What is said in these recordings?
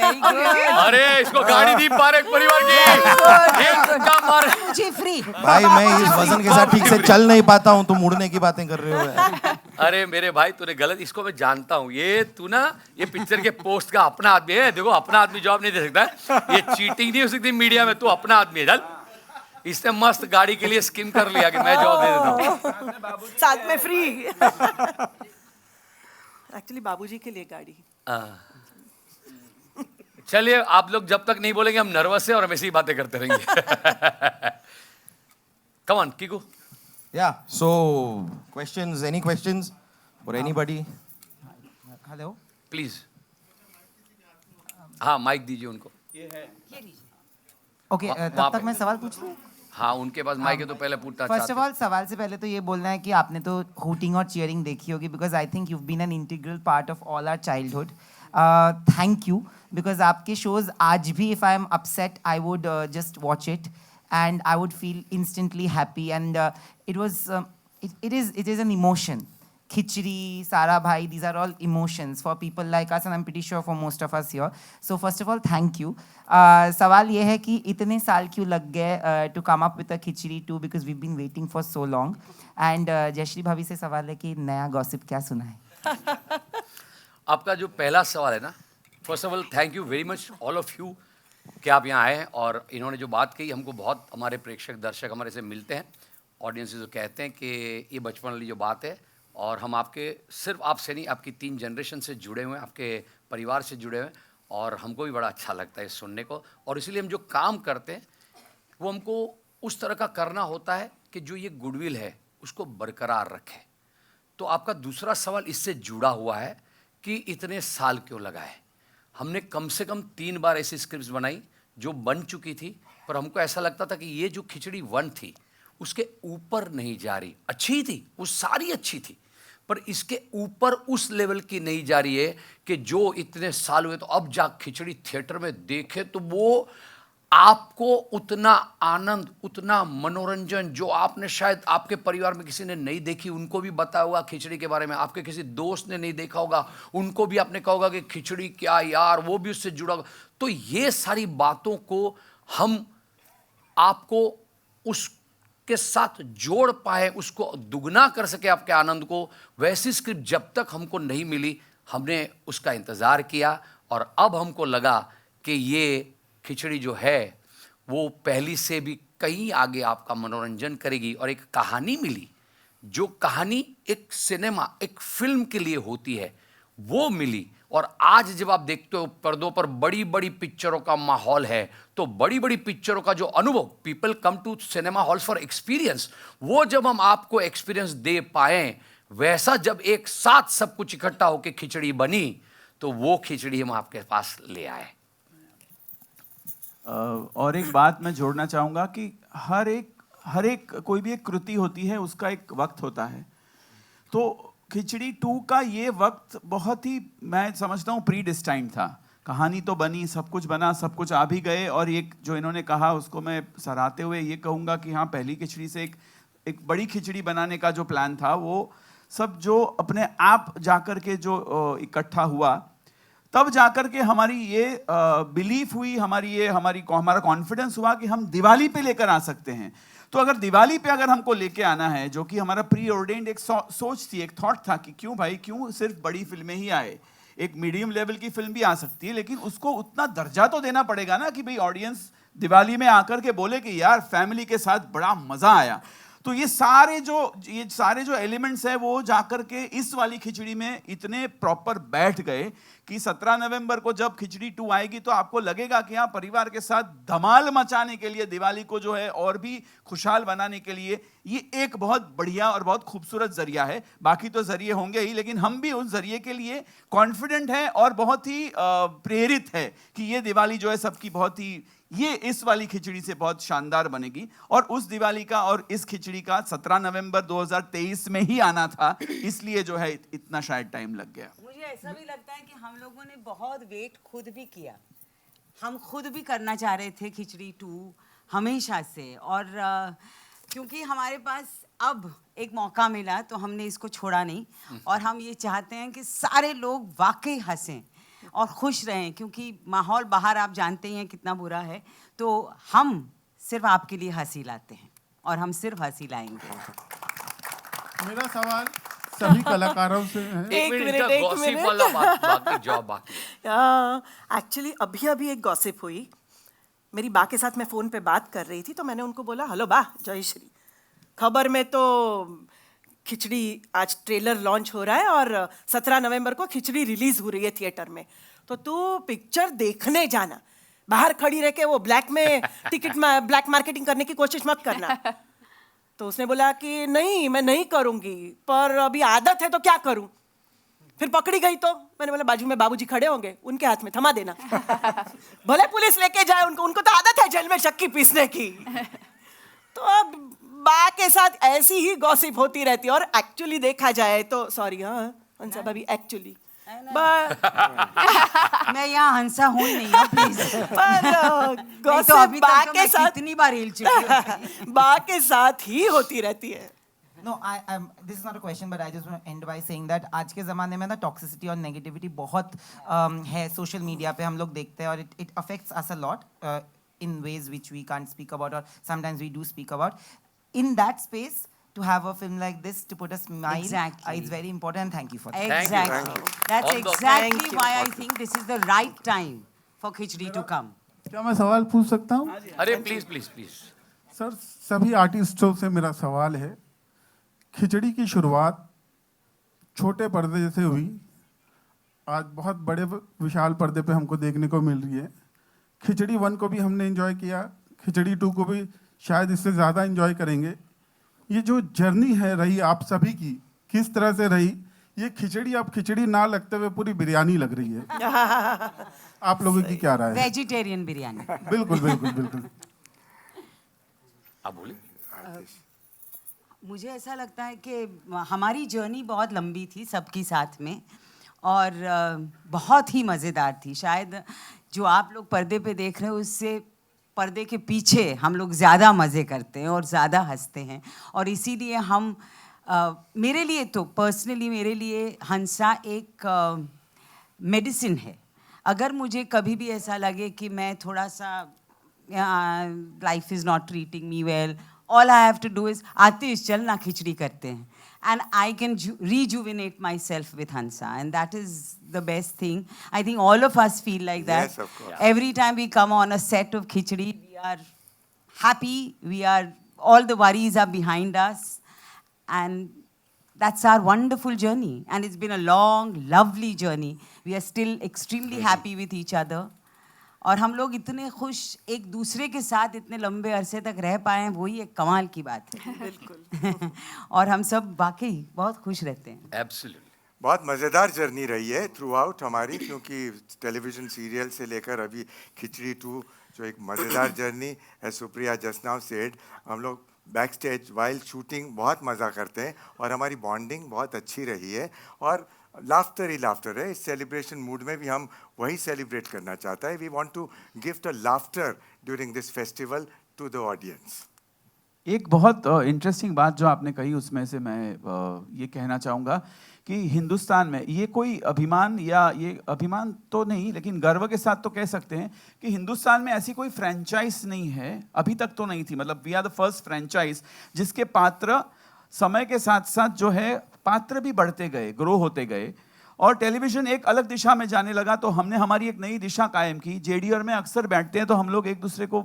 अरे इसको गाड़ी दी पारेख परिवार की, एक धक्का मार। मुझे फ्री। भाई मैं इस वजन के साथ ठीक से चल नहीं पाता हूँ, तुम मुड़ने की बातें कर रहे हो यार। अरे मेरे भाई तूने गलत, इसको मैं जानता हूँ, ये तू ना ये पिक्चर के पोस्ट का अपना आदमी है। देखो अपना आदमी जॉब नहीं दे सकता, ये चीटिंग नहीं हो सकती मीडिया में, तू अपना आदमी है। चल, इसने मस्त गाड़ी के लिए स्कीम कर लिया कि मैं जॉब दे देता हूँ, साथ में फ्री। एक्चुअली बाबूजी के लिए गाड़ी। चलिए आप लोग जब तक नहीं बोलेंगे हम नर्वस है और हम ऐसी ही बातें करते रहेंगे। Come on Kiku. Yeah, so questions, any questions for anybody? Hello. Please. हाँ माइक दीजिए उनको। ओके, तब तक मैं सवाल पूछ लूँ? हाँ उनके पास माइक है तो पहले पूछता। फर्स्ट ऑफ ऑल सवाल से पहले तो ये बोलना है कि आपने तो हूटिंग और चीयरिंग देखी होगी, because I think you been an integral part of all our childhood. Thank you, because आपके शोज आज भी if I am upset I would just watch it and I would feel instantly happy, and it is an emotion. Khichdi, Sara Bhai, these are all emotions for people like us, and I'm pretty sure for most of us here. So first of all, thank you. सवाल ये है कि इतने साल क्यों लग गए to come up with a Khichdi 2, because we've been waiting for so long. And Jayashree भाभी से सवाल है कि नया गॉसिप क्या सुना है? आपका जो पहला सवाल है ना, first of all thank you very much all of you कि आप यहाँ आए हैं और इन्होंने जो बात कही हमको बहुत, हमारे प्रेक्षक दर्शक हमारे से मिलते हैं, ऑडियंस जो कहते हैं कि ये बचपन वाली जो बात है, और हम आपके सिर्फ आपसे नहीं आपकी 3 जनरेशन से जुड़े हुए हैं, आपके परिवार से जुड़े हुए हैं, और हमको भी बड़ा अच्छा लगता है सुनने को। और इसीलिए हम जो काम करते हैं वो हमको उस तरह का करना होता है कि जो ये गुडविल है उसको बरकरार रखें। तो आपका दूसरा सवाल इससे जुड़ा हुआ है कि इतने साल क्यों लगाए। हमने कम से कम 3 बार ऐसी स्क्रिप्ट्स बनाई जो बन चुकी थी, पर हमको ऐसा लगता था कि ये जो खिचड़ी 1 थी उसके ऊपर नहीं जा रही। अच्छी थी, वो सारी अच्छी थी, पर इसके ऊपर उस लेवल की नहीं जा रही है कि जो इतने साल हुए तो अब जा खिचड़ी थिएटर में देखे तो वो आपको उतना आनंद, उतना मनोरंजन जो आपने शायद आपके परिवार में किसी ने नहीं देखी, उनको भी बताया होगा खिचड़ी के बारे में, आपके किसी दोस्त ने नहीं देखा होगा उनको भी आपने कहा होगा कि खिचड़ी क्या यार, वो भी उससे जुड़ा होगा। तो ये सारी बातों को हम आपको उसके साथ जोड़ पाए, उसको दुगना कर सके आपके आनंद को। वैसी स्क्रिप्ट जब तक हमको नहीं मिली हमने उसका इंतज़ार किया, और अब हमको लगा कि ये खिचड़ी जो है वो पहली से भी कहीं आगे आपका मनोरंजन करेगी। और एक कहानी मिली, जो कहानी एक सिनेमा, एक फिल्म के लिए होती है, वो मिली। और आज जब आप देखते हो पर्दों पर बड़ी बड़ी पिक्चरों का माहौल है, तो बड़ी बड़ी पिक्चरों का जो अनुभव, people come to cinema halls for experience, वो जब हम आपको एक्सपीरियंस दे पाएँ, वैसा जब एक साथ सब कुछ इकट्ठा होकर खिचड़ी बनी, तो वो खिचड़ी हम आपके पास ले आए। और एक बात मैं जोड़ना चाहूँगा कि हर एक कोई भी एक कृति होती है, उसका एक वक्त होता है। तो खिचड़ी 2 का ये वक्त बहुत ही, मैं समझता हूँ, प्री डिस्टाइंड था। कहानी तो बनी, सब कुछ बना, सब कुछ आ भी गए, और एक जो इन्होंने कहा उसको मैं सराहते हुए ये कहूँगा कि हाँ, पहली खिचड़ी से एक बड़ी खिचड़ी बनाने का जो प्लान था वो सब जो अपने आप जाकर के जो इकट्ठा हुआ, तब जाकर के हमारी ये बिलीफ हुई, हमारा कॉन्फिडेंस हुआ कि हम दिवाली पे लेकर आ सकते हैं। तो अगर दिवाली पे अगर हमको लेके आना है, जो कि हमारा प्री ऑर्डेन्ड एक सोच थी, एक थॉट था कि क्यों भाई, क्यों सिर्फ बड़ी फिल्में ही आए, एक मीडियम लेवल की फिल्म भी आ सकती है, लेकिन उसको उतना दर्जा तो देना पड़ेगा ना कि भाई ऑडियंस दिवाली में आकर के बोले कि यार फैमिली के साथ बड़ा मजा आया। तो ये सारे जो एलिमेंट्स हैं वो जाकर के इस वाली खिचड़ी में इतने प्रॉपर बैठ गए कि 17 नवंबर को जब खिचड़ी 2 आएगी तो आपको लगेगा कि हाँ, परिवार के साथ धमाल मचाने के लिए, दिवाली को जो है और भी खुशहाल बनाने के लिए ये एक बहुत बढ़िया और बहुत खूबसूरत जरिया है। बाकी तो जरिए होंगे ही, लेकिन हम भी उस जरिए के लिए कॉन्फिडेंट हैं और बहुत ही प्रेरित है कि ये दिवाली जो है सबकी बहुत ही, ये इस वाली खिचड़ी से बहुत शानदार बनेगी। और उस दिवाली का और इस खिचड़ी का 17 नवंबर 2023 में ही आना था, इसलिए जो है इतना शायद टाइम लग गया। मुझे ऐसा भी लगता है कि हम लोगों ने बहुत वेट खुद भी किया, हम खुद भी करना चाह रहे थे खिचड़ी 2 हमेशा से, और क्योंकि हमारे पास अब एक मौका मिला तो हमने इसको छोड़ा नहीं, और हम ये चाहते हैं कि सारे लोग वाकई हंसें और खुश रहें, क्योंकि माहौल बाहर आप जानते ही हैं कितना बुरा है। तो हम सिर्फ आपके लिए हंसी लाते हैं और हम सिर्फ हंसी लाएंगे। मेरा सवाल सभी कलाकारों से है। एक मिनट का एक गॉसिप मिनट। वाला बाकी जवाब बाकी है। एक्चुअली अभी अभी एक गॉसिप हुई। मेरी बा के साथ मैं फ़ोन पे बात कर रही थी, तो मैंने उनको बोला, हेलो बा, जय श्री, खबर में तो खिचड़ी आज ट्रेलर लॉन्च हो रहा है और 17 नवंबर को खिचड़ी रिलीज हो रही है थिएटर में, तो तू पिक्चर देखने जाना, बाहर खड़ी रह के वो ब्लैक मार्केटिंग करने की कोशिश मत करना। तो उसने बोला कि नहीं, मैं नहीं करूँगी, पर अभी आदत है तो क्या करूँ। फिर पकड़ी गई तो मैंने बोला बाजू में बाबूजी खड़े होंगे, उनके हाथ में थमा देना, भले पुलिस लेके जाए उनको तो आदत है जेल में चक्की पीसने की। तो अब बा के साथ ऐसी ही गॉसिप होती रहती है। और एक्चुअली देखा जाए तो, सॉरी हाँ हंसा भाभी, एक्चुअली मैं यहाँ हंसा हूँ नहीं हूँ, प्लीज। पर तो गॉसिप अभी बा तक तो के मैं साथ कितनी बार हिल चुकी हूँ। बा के साथ ही होती रहती है। No, this is not a question, but I just want to end by saying that आज के ज़माने में ना toxicity और negativity बहुत है social media पे, हम लोग देखते हैं, और it affects us a lot in ways which we can't speak about, or sometimes we do speak about. In that space, to have a film like this to put a smile, Exactly. it's very important, and thank you for that. Thank you. Exactly. That's All the- exactly Thank you. why I think this is the right time for Khichdi to come. क्या मैं सवाल पूछ सकता हूँ? अरे please please please. Sir, सभी आर्टिस्टों से मेरा सवाल है, खिचड़ी की शुरुआत छोटे पर्दे से हुई, आज बहुत बड़े विशाल पर्दे पे हमको देखने को मिल रही है। खिचड़ी 1 को भी हमने एंजॉय किया, खिचड़ी 2 को भी शायद इससे ज़्यादा एंजॉय करेंगे। ये जो जर्नी है रही आप सभी की, किस तरह से रही? ये खिचड़ी अब खिचड़ी ना लगते हुए पूरी बिरयानी लग रही है। आप लोगों की क्या राय है? वेजिटेरियन बिरयानी। बिल्कुल बिल्कुल बिल्कुल। आप बोले। मुझे ऐसा लगता है कि हमारी जर्नी बहुत लंबी थी सबकी साथ में, और बहुत ही मज़ेदार थी। शायद जो आप लोग पर्दे पे देख रहे हो, उससे पर्दे के पीछे हम लोग ज़्यादा मज़े करते हैं और ज़्यादा हंसते हैं। और इसीलिए हम मेरे लिए तो पर्सनली, मेरे लिए हंसा एक मेडिसिन है। अगर मुझे कभी भी ऐसा लगे कि मैं थोड़ा सा life is not treating me well, all I have to do is आतिश चल ना खिचड़ी करते हैं, and I can rejuvenate myself with Hansa, and that is the best thing. I think all of us feel like that. Yes, of course. Every time we come on a set of khichdi, we are happy, all the worries are behind us, and that's our wonderful journey. And it's been a long, lovely journey. We are still extremely happy with each other. और हम लोग इतने खुश एक दूसरे के साथ इतने लंबे अरसे तक रह पाए हैं, वही एक कमाल की बात है। बिल्कुल। और हम सब वाकई बहुत खुश रहते हैं। एब्सोल्युटली। बहुत मज़ेदार जर्नी रही है थ्रू आउट हमारी, क्योंकि टेलीविज़न सीरियल से लेकर अभी खिचड़ी 2 जो एक मज़ेदार जर्नी है। सुप्रिया जस्ट नाउ सेड, हम लोग बैक स्टेज वाइल शूटिंग बहुत मज़ा करते हैं और हमारी बॉन्डिंग बहुत अच्छी रही है, और लाफ्टर ही लाफ्टर है। इस सेलिब्रेशन मूड में भी हम वही सेलिब्रेट करना चाहता है। We want to gift a laughter during this festival to the audience. एक बहुत इंटरेस्टिंग बात जो आपने कही, उसमें से मैं ये कहना चाहूँगा कि हिंदुस्तान में ये कोई अभिमान, या ये अभिमान तो नहीं लेकिन गर्व के साथ तो कह सकते हैं कि हिंदुस्तान में ऐसी कोई फ्रेंचाइज नहीं है, अभी तक तो नहीं थी। मतलब we are the first franchise जिसके पात्र समय के साथ साथ जो है पात्र भी बढ़ते गए, ग्रो होते गए, और टेलीविज़न एक अलग दिशा में जाने लगा, तो हमने हमारी एक नई दिशा कायम की। जेडीआर में अक्सर बैठते हैं तो हम लोग एक दूसरे को,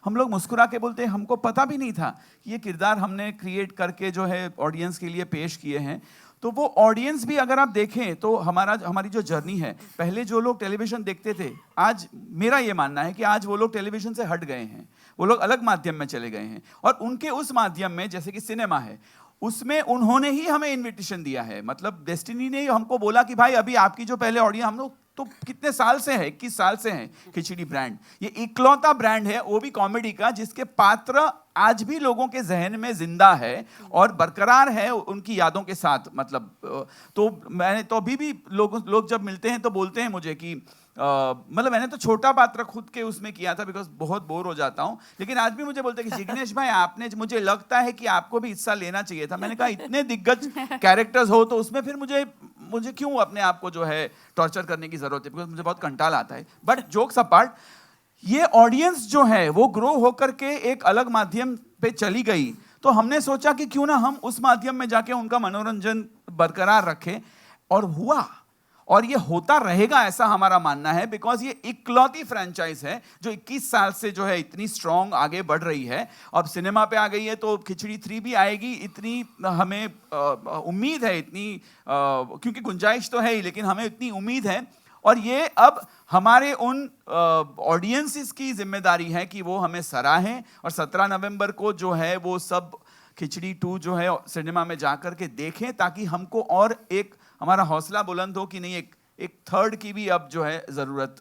हम लोग मुस्कुरा के बोलते हैं, हमको पता भी नहीं था कि ये किरदार हमने क्रिएट करके जो है ऑडियंस के लिए पेश किए हैं। तो वो ऑडियंस भी अगर आप देखें तो हमारी जो जर्नी है, पहले जो लोग टेलीविज़न देखते थे, आज मेरा ये मानना है कि आज वो लोग टेलीविज़न से हट गए हैं, वो लोग अलग माध्यम में चले गए हैं, और उनके उस माध्यम में जैसे कि सिनेमा है, उसमें उन्होंने ही हमें इनविटेशन दिया है। मतलब डेस्टिनी ने हमको बोला कि भाई अभी आपकी जो पहले ऑडियंस, हम लोग तो कितने साल से है, 21 साल से हैं खिचड़ी ब्रांड, ये इकलौता ब्रांड है वो भी कॉमेडी का जिसके पात्र आज भी लोगों के जहन में जिंदा है और बरकरार है उनकी यादों के साथ। मतलब तो मैंने तो अभी भी लोग जब मिलते हैं तो बोलते हैं मुझे कि मतलब मैंने तो छोटा पात्र खुद के उसमें किया था बिकॉज बहुत बोर हो जाता हूँ, लेकिन आज भी मुझे बोलते हैं कि जिग्नेश भाई आपने, मुझे लगता है कि आपको भी हिस्सा लेना चाहिए था। मैंने कहा इतने दिग्गज कैरेक्टर्स हो तो उसमें फिर मुझे क्यों अपने आप को जो है टॉर्चर करने की जरूरत है, बिकॉज मुझे बहुत कंटाल आता है। बट जोक्स अपार्ट, ये ऑडियंस जो है वो ग्रो होकर के एक अलग माध्यम पे चली गई, तो हमने सोचा कि क्यों ना हम उस माध्यम में जाके उनका मनोरंजन बरकरार रखें, और हुआ, और ये होता रहेगा ऐसा हमारा मानना है, बिकॉज ये इकलौती फ्रेंचाइज है जो 21 साल से जो है इतनी स्ट्रांग आगे बढ़ रही है। अब सिनेमा पे आ गई है तो खिचड़ी 3 भी आएगी, इतनी हमें उम्मीद है, इतनी क्योंकि गुंजाइश तो है ही, लेकिन हमें इतनी उम्मीद है, और ये अब हमारे उन ऑडियंसेस की जिम्मेदारी है कि वो हमें सराहें, और 17 नवंबर को जो है वो सब खिचड़ी 2 जो है सिनेमा में जाकर के देखें, ताकि हमको और एक हमारा हौसला बुलंद हो कि नहीं, एक थर्ड की भी अब जो है ज़रूरत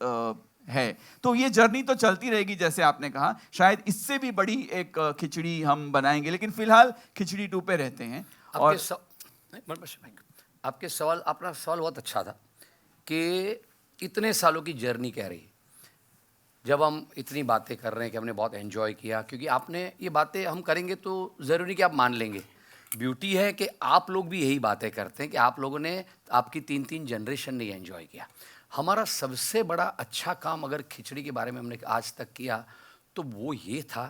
है। तो ये जर्नी तो चलती रहेगी, जैसे आपने कहा, शायद इससे भी बड़ी एक खिचड़ी हम बनाएंगे, लेकिन फिलहाल खिचड़ी 2 पे रहते हैं। और आपके सवाल, अपना सवाल बहुत अच्छा था कि इतने सालों की जर्नी कह रही, जब हम इतनी बातें कर रहे हैं कि हमने बहुत एंजॉय किया, क्योंकि आपने ये बातें हम करेंगे तो ज़रूरी कि आप मान लेंगे। ब्यूटी है कि आप लोग भी यही बातें करते हैं कि आप लोगों ने, आपकी 3 जनरेशन ने एंजॉय किया। हमारा सबसे बड़ा अच्छा काम अगर खिचड़ी के बारे में हमने आज तक किया तो वो ये था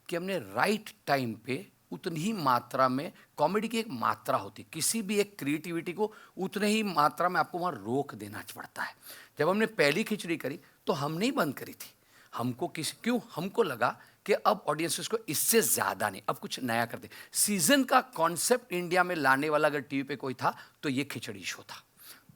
कि हमने राइट टाइम पे उतनी ही मात्रा में, कॉमेडी की एक मात्रा होती, किसी भी एक क्रिएटिविटी को उतने ही मात्रा में आपको वहाँ रोक देना पड़ता है। जब हमने पहली खिचड़ी करी तो हमने ही बंद करी थी, हमको लगा कि अब ऑडियंसेस को इससे ज़्यादा नहीं, अब कुछ नया करते। सीज़न का कॉन्सेप्ट इंडिया में लाने वाला अगर टीवी पे कोई था तो ये खिचड़ी शो था,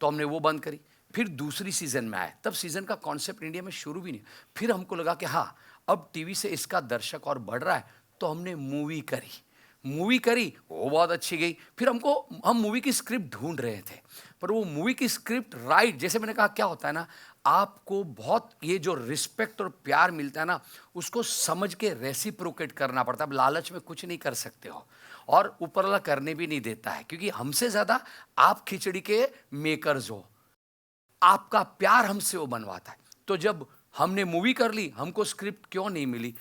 तो हमने वो बंद करी। फिर दूसरी सीज़न में आए, तब सीज़न का कॉन्सेप्ट इंडिया में शुरू भी नहीं। फिर हमको लगा कि हाँ, अब टीवी से इसका दर्शक और बढ़ रहा है, तो हमने मूवी करी, वो बहुत अच्छी गई। फिर हम मूवी की स्क्रिप्ट ढूंढ रहे थे, पर वो मूवी की स्क्रिप्ट राइट, जैसे मैंने कहा, क्या होता है ना, आपको बहुत ये जो रिस्पेक्ट और प्यार मिलता है ना, उसको समझ के रेसिप्रोकेट करना पड़ता है। अब लालच में कुछ नहीं कर सकते हो, और ऊपर वाला करने भी नहीं देता है, क्योंकि हमसे ज़्यादा आप खिचड़ी के मेकर्स हो, आपका प्यार हमसे वो बनवाता है। तो जब हमने मूवी कर ली, हमको स्क्रिप्ट क्यों नहीं मिली,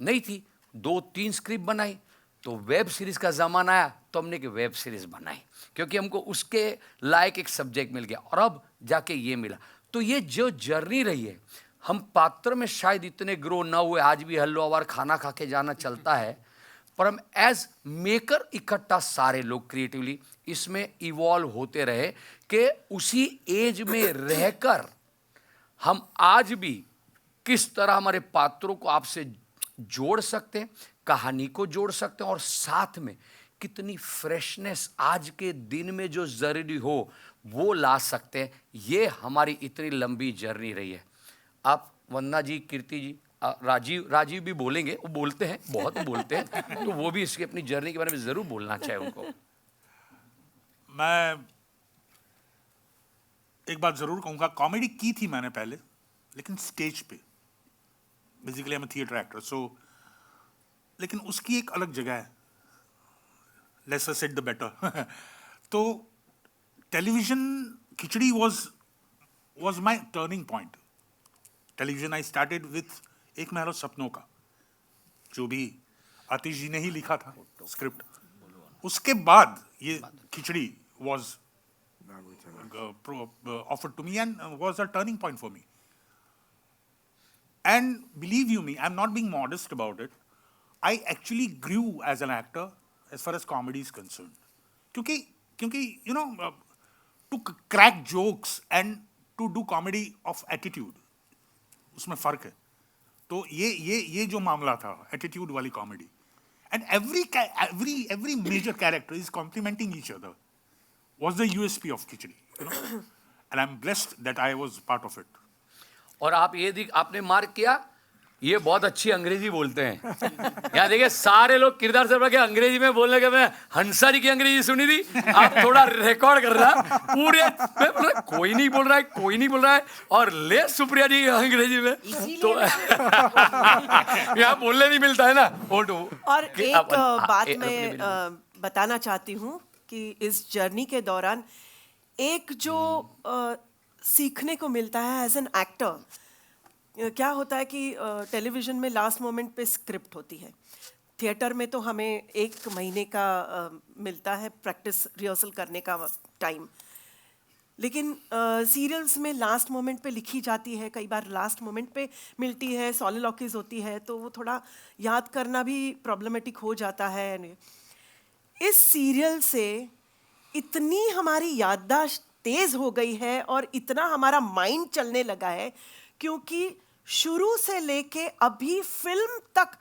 नहीं थी, 2-3 स्क्रिप्ट बनाई, तो वेब सीरीज़ का ज़माना आया तो हमने एक वेब सीरीज़ बनाई, क्योंकि हमको उसके लायक एक सब्जेक्ट मिल गया, और अब जाके ये मिला। तो ये जो जर्नी रही है, हम पात्र में शायद इतने ग्रो ना हुए, आज भी हल्वावार खाना खा के जाना चलता है, पर हम एज मेकर इकट्ठा सारे लोग क्रिएटिवली इसमें इवॉल्व होते रहे कि उसी एज में रहकर हम आज भी किस तरह हमारे पात्रों को आपसे जोड़ सकते हैं, कहानी को जोड़ सकते हैं, और साथ में कितनी फ्रेशनेस आज के दिन में जो ज़रूरी हो वो ला सकते हैं। ये हमारी इतनी लंबी जर्नी रही है। आप वंदना जी, कीर्ति जी, राजीव भी बोलेंगे, वो बोलते हैं, बहुत बोलते हैं, तो वो भी इसकी अपनी जर्नी के बारे में ज़रूर बोलना चाहिए उनको। मैं एक बात ज़रूर कहूँगा, कॉमेडी की थी मैंने पहले, लेकिन स्टेज पे, basically I am theatre actor, so लेकिन उसकी एक अलग जगह है, लेसर सेड द बेटर। तो television, Khichdi was my turning point. Television I started with एक महल सपनों का, जो भी आतिश जी ने ही लिखा था स्क्रिप्ट। उसके बाद ये खिचड़ी was offered to me and was a turning point for me. And believe you me, I'm not being modest about it. I actually grew as an actor as far as comedy is concerned. क्योंकि you know, to crack jokes and to do comedy of attitude, उसमें फर्क है। तो ये जो मामला था, attitude वाली comedy, and every major character is complementing each other, was the USP of khichdi, you know? And I'm blessed that I was part of it. और आप ये आपने मार्क किया, ये बहुत अच्छी अंग्रेजी बोलते हैं। यहाँ देखिए, सारे लोग किरदार से के अंग्रेजी में बोलने के, मैं हंसारी की अंग्रेजी सुनी थी, आप थोड़ा रिकॉर्ड कर रहा पूरे, कोई नहीं बोल रहा है, और ले सुप्रिया जी अंग्रेजी में, तो यहाँ बोलने नहीं मिलता है ना। और एक बात मैं बताना चाहती हूँ कि इस जर्नी के दौरान एक जो सीखने को मिलता है एज एन एक्टर, क्या होता है कि टेलीविज़न में लास्ट मोमेंट पे स्क्रिप्ट होती है, थिएटर में तो हमें 1 महीने का मिलता है प्रैक्टिस रिहर्सल करने का टाइम। लेकिन सीरियल्स में लास्ट मोमेंट पे लिखी जाती है, कई बार लास्ट मोमेंट पे मिलती है, सॉलिलॉक्यूज होती है, तो वो थोड़ा याद करना भी प्रॉब्लमेटिक हो जाता है। इस सीरियल से इतनी हमारी याददाश्त तेज हो गई है और इतना हमारा माइंड चलने लगा है, क्योंकि शुरू से लेके अभी फिल्म तक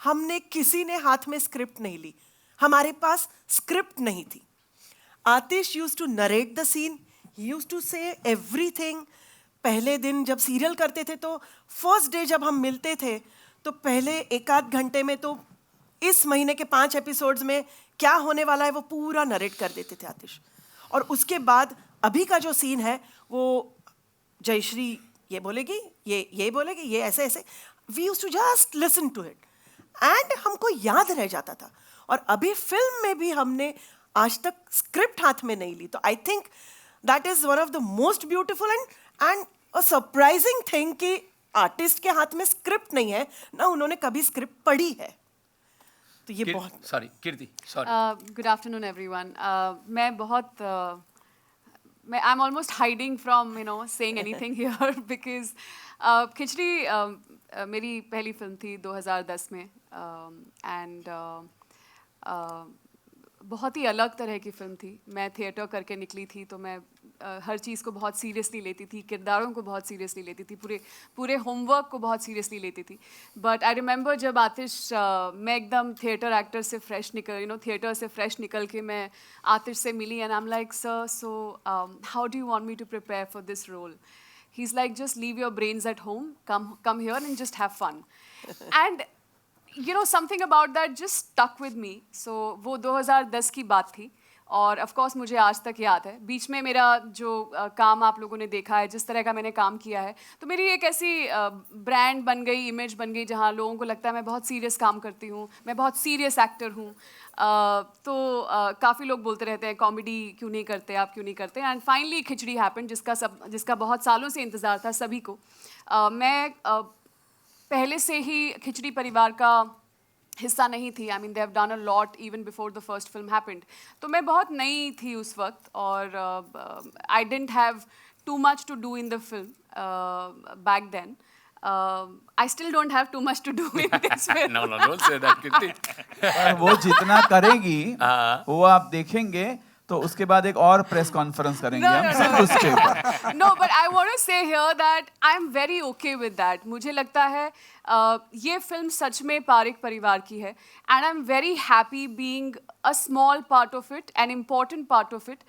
हमने किसी ने हाथ में स्क्रिप्ट नहीं ली, हमारे पास स्क्रिप्ट नहीं थी। Aatish used to narrate the scene, he used to say everything. पहले दिन जब सीरियल करते थे तो फर्स्ट डे जब हम मिलते थे तो पहले एक आध घंटे में तो इस महीने के 5 एपिसोड्स में क्या होने वाला है वो पूरा नरेट कर देते थे आतिश। और उसके बाद अभी का जो सीन है वो जयश्री ये बोलेगी, ये बोलेगी, ये ऐसे ऐसे, we used to just listen to it and हमको याद रह जाता था। और अभी फिल्म में भी हमने आज तक स्क्रिप्ट हाथ में नहीं ली, तो I think that is one of the most beautiful and a surprising thing कि आर्टिस्ट के हाथ में स्क्रिप्ट नहीं है ना, उन्होंने कभी स्क्रिप्ट पढ़ी है। तो ये बहुत sorry Kirti, sorry. Good afternoon everyone. मैं बहुत मैं I am almost hiding from saying anything here because Khichdi मेरी पहली फिल्म थी 2010 में एंड बहुत ही अलग तरह की फ़िल्म थी। मैं थिएटर करके निकली थी तो मैं हर चीज़ को बहुत सीरियसली लेती थी, किरदारों को बहुत सीरियसली लेती थी, पूरे होमवर्क को बहुत सीरियसली लेती थी। बट आई रिमेंबर जब आतिश मैं एकदम थिएटर एक्टर से फ्रेश थिएटर से फ्रेश निकल के मैं आतिश से मिली and I am like sir so how do you want me to prepare for this role? He is like just leave your brains at home, come here and just have fun. And something about that just stuck with me. So वो 2010 की बात थी और of course मुझे आज तक याद है। बीच में मेरा जो काम आप लोगों ने देखा है, जिस तरह का मैंने काम किया है, तो मेरी एक ऐसी ब्रांड बन गई, इमेज बन गई जहाँ लोगों को लगता है मैं बहुत सीरियस काम करती हूँ, मैं बहुत सीरियस एक्टर हूँ। तो काफ़ी लोग बोलते रहते हैं कॉमेडी क्यों नहीं करते आप, क्यों नहीं करते। एंड फाइनली खिचड़ी हैपन, जिसका बहुत सालों से इंतज़ार था सभी को। मैं पहले से ही खिचड़ी परिवार का हिस्सा नहीं थी। I mean they have done a lot even before the first film happened. तो मैं बहुत नई थी उस वक्त और I didn't have too much to do in the film back then. I still don't have too much to do in this film. No, don't say that, Kirti. वो जितना करेगी वो आप देखेंगे तो उसके बाद एक और प्रेस कॉन्फ्रेंस करेंगे हम सिर्फ उसके ऊपर। No, but I want to say here that I'm very okay with that. मुझे लगता है ये फिल्म सच में पारिक परिवार की है and I'm very happy being a small part of it, an important part of it.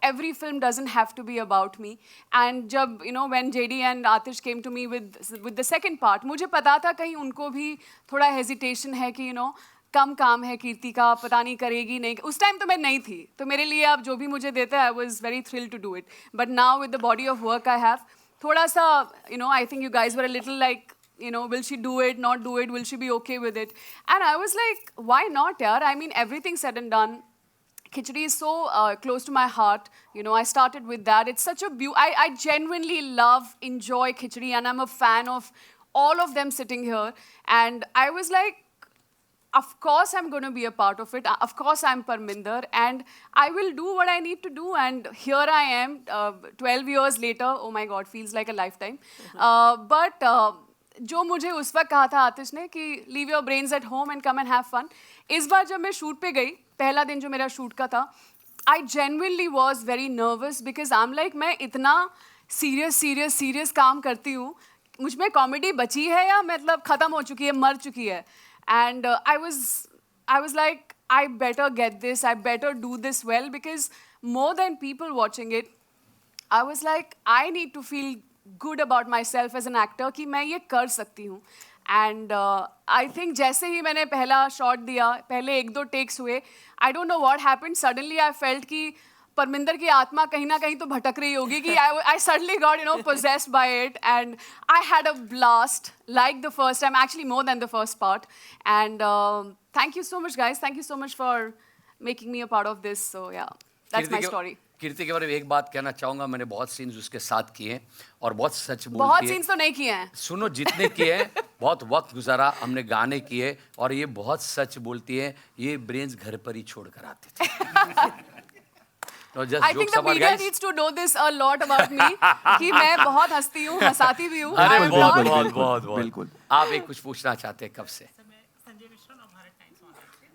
Every film doesn't have to be about me. And जब when JD and Atish came to me with the second part, मुझे पता था कहीं उनको भी थोड़ा hesitation है कि कम काम है कीर्ति का, पता नहीं करेगी नहीं। उस टाइम तो मैं नहीं थी, तो मेरे लिए आप जो भी मुझे देते हैं I was very thrilled to do it. But now with the body of work I have, थोड़ा सा I think you guys were a little like will she do it, not do it, will she be okay with it? And I was like, why not, yaar? I mean, everything said and done, Khichdi is so close to my heart. I started with that. It's such a I genuinely love, enjoy Khichdi, and I'm a fan of all of them sitting here. And I was like, of course I'm going to be a part of it. Of course I'm Parminder and I will do what I need to do. And here I am 12 years later. Oh my God, feels like a lifetime. But जो मुझे उस वक्त कहा था आतिश ने कि leave your brains at home and come and have fun. इस बार जब मैं शूट पे गई, पहला दिन जो मेरा शूट का था, I genuinely was very nervous because I'm like, मैं इतना serious काम करती हूँ, मुझ में कॉमेडी बची है या मतलब ख़त्म हो चुकी है, मर चुकी है। And I was like, I better get this, I better do this well because more than people watching it, I was like, I need to feel good about myself as an actor कि मैं ये कर सकती हूँ। And I think जैसे ही मैंने पहला shot दिया, पहले 1-2 टेक्स हुए, I don't know what happened, suddenly I felt कि परमिंदर की आत्मा कहीं ना कहीं तो भटक रही होगी कि I suddenly got possessed by it and I had a blast like the first time, actually more than the first part. And thank you so much guys, thank you so much for making me a part of this. So yeah, that's my story. कीर्ति के बारे में एक बात कहना चाहूंगा, मैंने बहुत scenes उसके साथ किए हैं और बहुत सच बोलती है। बहुत सीन्स तो नहीं किए हैं, सुनो जितने किए हैं बहुत वक्त गुजारा, हमने गाने किए और ये बहुत सच बोलती है, ये ब्रेन्स घर पर ही छोड़ कर आते थे। No, just I think jokes the apart, media guys. needs to know this a lot about me कि मैं बहुत हंसती हूँ, हंसाती भी हूँ. अरे I'm बहुत not- बहुत बहुत बहुत बिल्कुल। आप एक कुछ पूछना चाहते हैं कब से?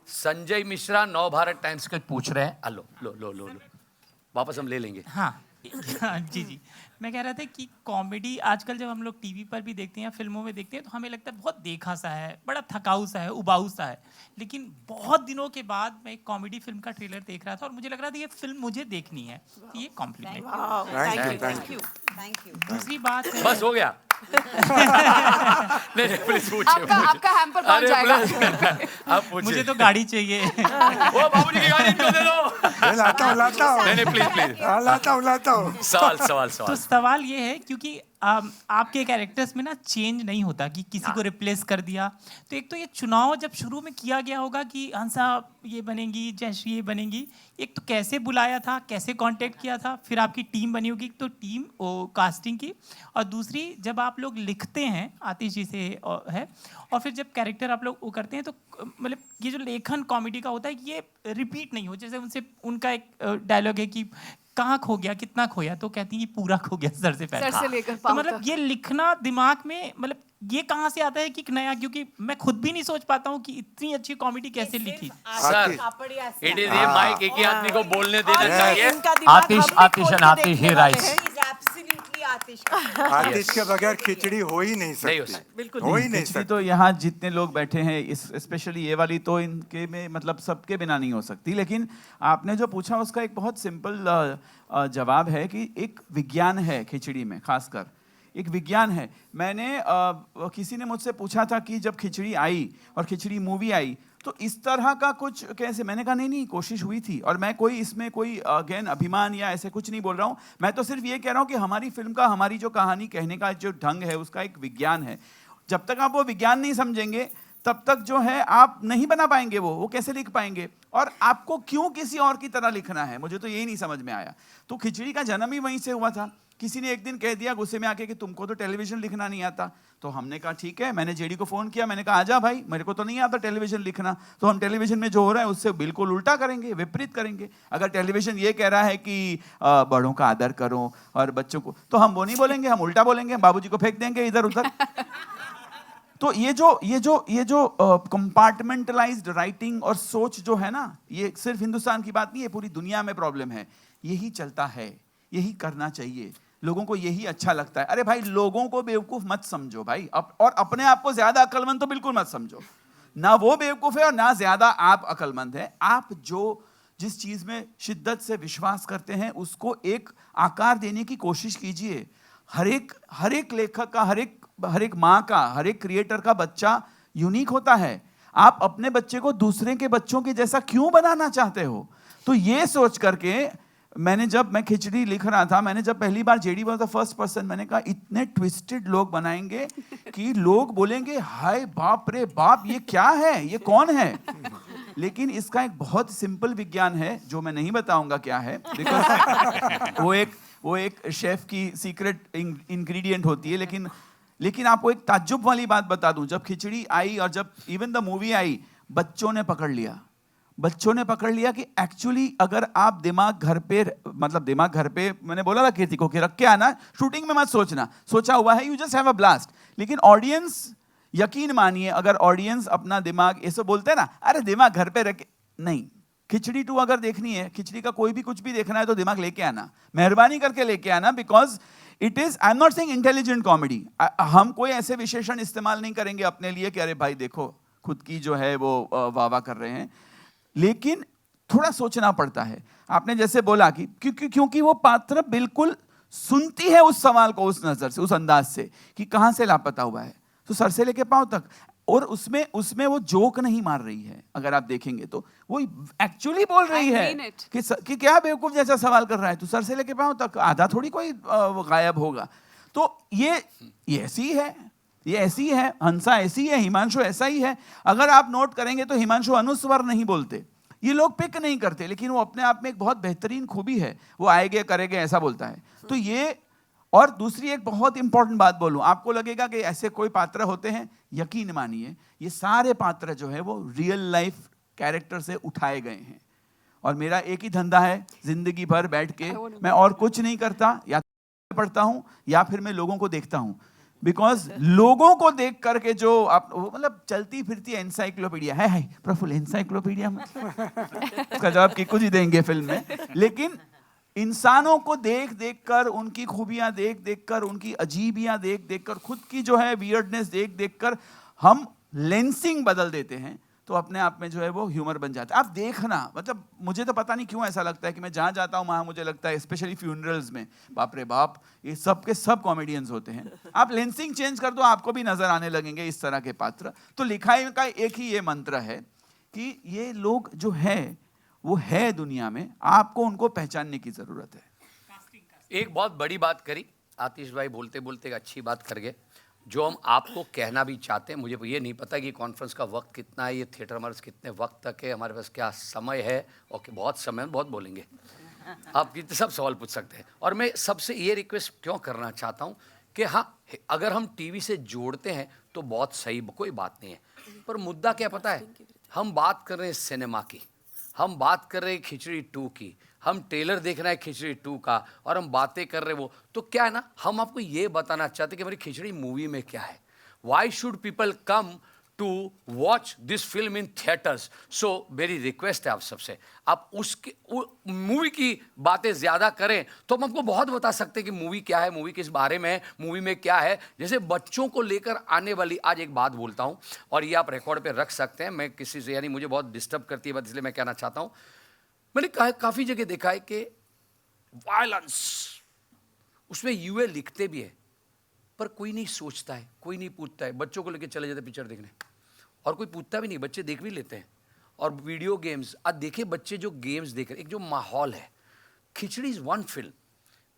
संजय मिश्रा नव भारत टाइम्स के पूछ रहे हैं. लो लो लो लो लो वापस हम ले लेंगे. हाँ जी जी, मैं कह रहा था कि कॉमेडी आजकल जब हम लोग टीवी पर भी देखते हैं या फिल्मों में देखते हैं तो हमें लगता है बहुत देखा सा है, बड़ा थकाऊ सा है, उबाऊ सा है. लेकिन बहुत दिनों के बाद मैं एक कॉमेडी फिल्म का ट्रेलर देख रहा था और मुझे लग रहा था ये फिल्म मुझे देखनी है. तो ये compliment. Thank you thank you. दूसरी बात है, बस हो गया. नहीं प्लीज पूछिए. आपका हैम्पर पहुंच जाएगा. आप पूछिए. मुझे तो गाड़ी चाहिए. ओ बाबूजी की गाड़ी इनको दे दो. लाता हूँ नहीं प्लीज प्लीज. लाता हूँ सवाल तो सवाल ये है क्योंकि आपके कैरेक्टर्स में ना चेंज नहीं होता कि किसी को रिप्लेस कर दिया. तो एक तो ये चुनाव जब शुरू में किया गया होगा कि हंसा ये बनेंगी, जयश्री ये बनेंगी, एक तो कैसे बुलाया था, कैसे कांटेक्ट किया था, फिर आपकी टीम बनी होगी तो टीम कास्टिंग की, और दूसरी जब आप लोग लिखते हैं आतिश जी से है, और फिर जब कैरेक्टर आप लोग वो करते हैं तो मतलब ये जो लेखन कॉमेडी का होता है कि ये रिपीट नहीं हो. जैसे उनसे उनका एक डायलॉग है कि कहाँ खो गया, कितना खोया, तो कहती हैं कि पूरा खो गया सर से पहले. सर से लेकर तो पाँव मतलब तक. ये लिखना दिमाग में मतलब ये कहाँ से आता है कि नया, क्योंकि मैं खुद भी नहीं सोच पाता हूँ कि इतनी अच्छी कॉमेडी कैसे लिखी. सर इट इज ये माइक एक ही आदमी को बोलने देना चाहिए. आतिश के बगैर खिचड़ी हो ही नहीं नहीं हो सकती. बिल्कुल हो ही नहीं खिचड़ी सकती. तो यहाँ जितने लोग बैठे हैं इस स्पेशली ये वाली तो इनके में मतलब सबके बिना नहीं हो सकती. लेकिन आपने जो पूछा उसका एक बहुत सिंपल जवाब है कि एक विज्ञान है खिचड़ी में, खासकर एक विज्ञान है. मैंने किसी ने मुझसे पूछा था कि जब खिचड़ी आई और खिचड़ी मूवी आई तो इस तरह का कुछ कैसे, मैंने कहा नहीं कोशिश हुई थी. और मैं कोई इसमें कोई अगेन अभिमान या ऐसे कुछ नहीं बोल रहा हूँ. मैं तो सिर्फ ये कह रहा हूँ कि हमारी फिल्म का, हमारी जो कहानी कहने का जो ढंग है उसका एक विज्ञान है. जब तक आप वो विज्ञान नहीं समझेंगे तब तक जो है आप नहीं बना पाएंगे. वो कैसे लिख पाएंगे, और आपको क्यों किसी और की तरह लिखना है, मुझे तो यही नहीं समझ में आया. तो खिचड़ी का जन्म ही वहीं से हुआ था. किसी ने एक दिन कह दिया गुस्से में आके कि तुमको तो टेलीविजन लिखना नहीं आता. तो हमने कहा ठीक है, मैंने जेडी को फ़ोन किया, मैंने कहा आजा भाई, मेरे को तो नहीं आता टेलीविजन लिखना, तो हम टेलीविजन में जो हो रहा है उससे बिल्कुल उल्टा करेंगे, विपरीत करेंगे. अगर टेलीविजन ये कह रहा है कि बड़ों का आदर करो और बच्चों को, तो हम वो नहीं बोलेंगे, हम उल्टा बोलेंगे, बाबूजी को फेंक देंगे इधर उधर. तो ये जो कंपार्टमेंटलाइज्ड राइटिंग और सोच जो है ना, ये सिर्फ हिंदुस्तान की बात नहीं है, पूरी दुनिया में प्रॉब्लम है. यही चलता है, यही करना चाहिए, लोगों को यही अच्छा लगता है. अरे भाई लोगों को बेवकूफ मत समझो भाई, और अपने आप को ज्यादा अक्लमंद तो बिल्कुल मत समझो. ना वो बेवकूफ है और ना ज्यादा आप अक्लमंद है. आप जिस चीज में शिद्दत से विश्वास करते हैं उसको एक आकार देने की कोशिश कीजिए. हर एक लेखक का, हर एक माँ का, हर एक क्रिएटर का बच्चा यूनिक होता है. आप अपने बच्चे को दूसरे के बच्चों के जैसा क्यों बनाना चाहते हो? तो ये सोच करके मैं खिचड़ी लिख रहा था, मैंने जब पहली बार JD was the first person, मैंने कहा इतने ट्विस्टेड लोग बनाएंगे कि लोग बोलेंगे हाय बाप रे बाप, ये क्या है, ये कौन है. लेकिन इसका एक बहुत सिंपल विज्ञान है जो मैं नहीं बताऊंगा क्या है, बिकॉज वो एक शेफ की सीक्रेट इंग्रेडिएंट होती है. लेकिन आपको एक ताज्जुब वाली बात बता दूं, जब खिचड़ी आई और जब इवन द मूवी आई, बच्चों ने पकड़ लिया कि एक्चुअली अगर आप दिमाग घर पे मैंने बोला था कीर्ति को कि रख के आना, शूटिंग में मत सोचना, सोचा हुआ है, you just have a blast. लेकिन ऑडियंस, यकीन मानिए, अगर ऑडियंस अपना दिमाग, ऐसे बोलते हैं ना, अरे दिमाग घर पे रखे, नहीं. खिचड़ी 2 अगर देखनी है, खिचड़ी का कोई भी कुछ भी देखना है तो दिमाग लेके आना, मेहरबानी करके लेके आना. Because it is, I am not saying intelligent comedy. हम कोई ऐसे विशेषण इस्तेमाल नहीं करेंगे अपने लिए कि अरे भाई देखो खुद की जो है वो वाह कर रहे हैं. लेकिन थोड़ा सोचना पड़ता है. आपने जैसे बोला कि क्योंकि वो पात्र बिल्कुल सुनती है उस सवाल को उस नजर से, उस अंदाज से कि कहां से लापता हुआ है, तो सर से लेके पांव तक. और उसमें वो जोक नहीं मार रही है, अगर आप देखेंगे तो वो एक्चुअली बोल रही है कि क्या बेवकूफ जैसा सवाल कर रहा है, तो सर से लेके पांव तक आधा थोड़ी कोई गायब होगा. तो ये ऐसी है, ये ऐसी है, हंसा ऐसी है, हिमांशु ऐसा ही है. अगर आप नोट करेंगे तो हिमांशु अनुस्वर नहीं बोलते, ये लोग पिक नहीं करते, लेकिन वो अपने आप में एक बहुत बेहतरीन खूबी है, वो आएंगे करेंगे ऐसा बोलता है. तो ये, और दूसरी एक बहुत इंपॉर्टेंट बात बोलूं, आपको लगेगा कि ऐसे कोई पात्र होते हैं, यकीन मानिए ये सारे पात्र जो है वो रियल लाइफ कैरेक्टर से उठाए गए हैं. और मेरा एक ही धंधा है जिंदगी भर बैठ के मैं और कुछ नहीं करता, या पढ़ता हूँ या फिर मैं लोगों को देखता हूँ। बिकॉज लोगों को देख करके जो आप मतलब चलती फिरती एनसाइक्लोपीडिया है प्रफुल्ल, एनसाइक्लोपीडिया मतलब उसका जवाब कि कुछ ही देंगे फिल्म में, लेकिन इंसानों को देख देख कर, उनकी खूबियां देख देख कर, उनकी अजीबियां देख देख कर, खुद की जो है वियर्डनेस देख देख कर हम लेंसिंग बदल देते हैं, तो अपने आप में जो है वो ह्यूमर बन जाता है। आप देखना, मतलब मुझे तो पता नहीं क्यों ऐसा लगता है कि मैं जहाँ जाता हूँ वहाँ मुझे लगता है, स्पेशली फ्यूनरल्स में, बाप रे बाप ये सब के सब कॉमेडियंस होते हैं। आप लेंसिंग चेंज कर दो, आपको भी नजर आने लगेंगे इस तरह के पात्र। तो लिखाई का एक ही ये मंत्र है कि ये लोग जो है वो है दुनिया में, आपको उनको पहचानने की जरूरत है। एक बहुत बड़ी बात करी आतिश भाई, बोलते बोलते एक अच्छी बात कर गए, जो हम आपको कहना भी चाहते हैं। मुझे ये नहीं पता कि कॉन्फ्रेंस का वक्त कितना है, ये थिएटर हमारे कितने वक्त तक है, हमारे पास क्या समय है। ओके, बहुत समय, बहुत बोलेंगे आप, कितने सब सवाल पूछ सकते हैं। और मैं सबसे ये रिक्वेस्ट क्यों करना चाहता हूँ कि हाँ, अगर हम टीवी से जोड़ते हैं तो बहुत सही, कोई बात नहीं है, पर मुद्दा क्या पता है, हम बात कर रहे हैं सिनेमा की, हम बात कर रहे हैं खिचड़ी 2 की, हम ट्रेलर देख रहे हैं खिचड़ी 2 का, और हम बातें कर रहे हैं वो, तो क्या है ना, हम आपको ये बताना चाहते हैं कि हमारी खिचड़ी मूवी में क्या है। Why should people come to watch this film in theatres. So मेरी रिक्वेस्ट है आप सबसे, आप उसकी मूवी की बातें ज़्यादा करें तो हम आपको बहुत बता सकते हैं कि मूवी क्या है, मूवी किस बारे में है, मूवी में क्या है। जैसे बच्चों को लेकर आने वाली, आज एक बात बोलता हूँ और ये आप रिकॉर्ड पे रख सकते हैं, मैं किसी से, यानी मुझे बहुत डिस्टर्ब करती है बात, इसलिए मैं कहना चाहता हूँ। मैंने काफ़ी जगह देखा है कि वायलेंस, उसमें यूए लिखते भी है पर कोई नहीं सोचता है, कोई नहीं पूछता है। बच्चों को लेकर चले जाते पिक्चर देखने और कोई पूछता भी नहीं, बच्चे देख भी लेते हैं। और वीडियो गेम्स, आज देखिए बच्चे जो गेम्स देख रहे हैं, एक जो माहौल है, खिचड़ी इज वन फिल्म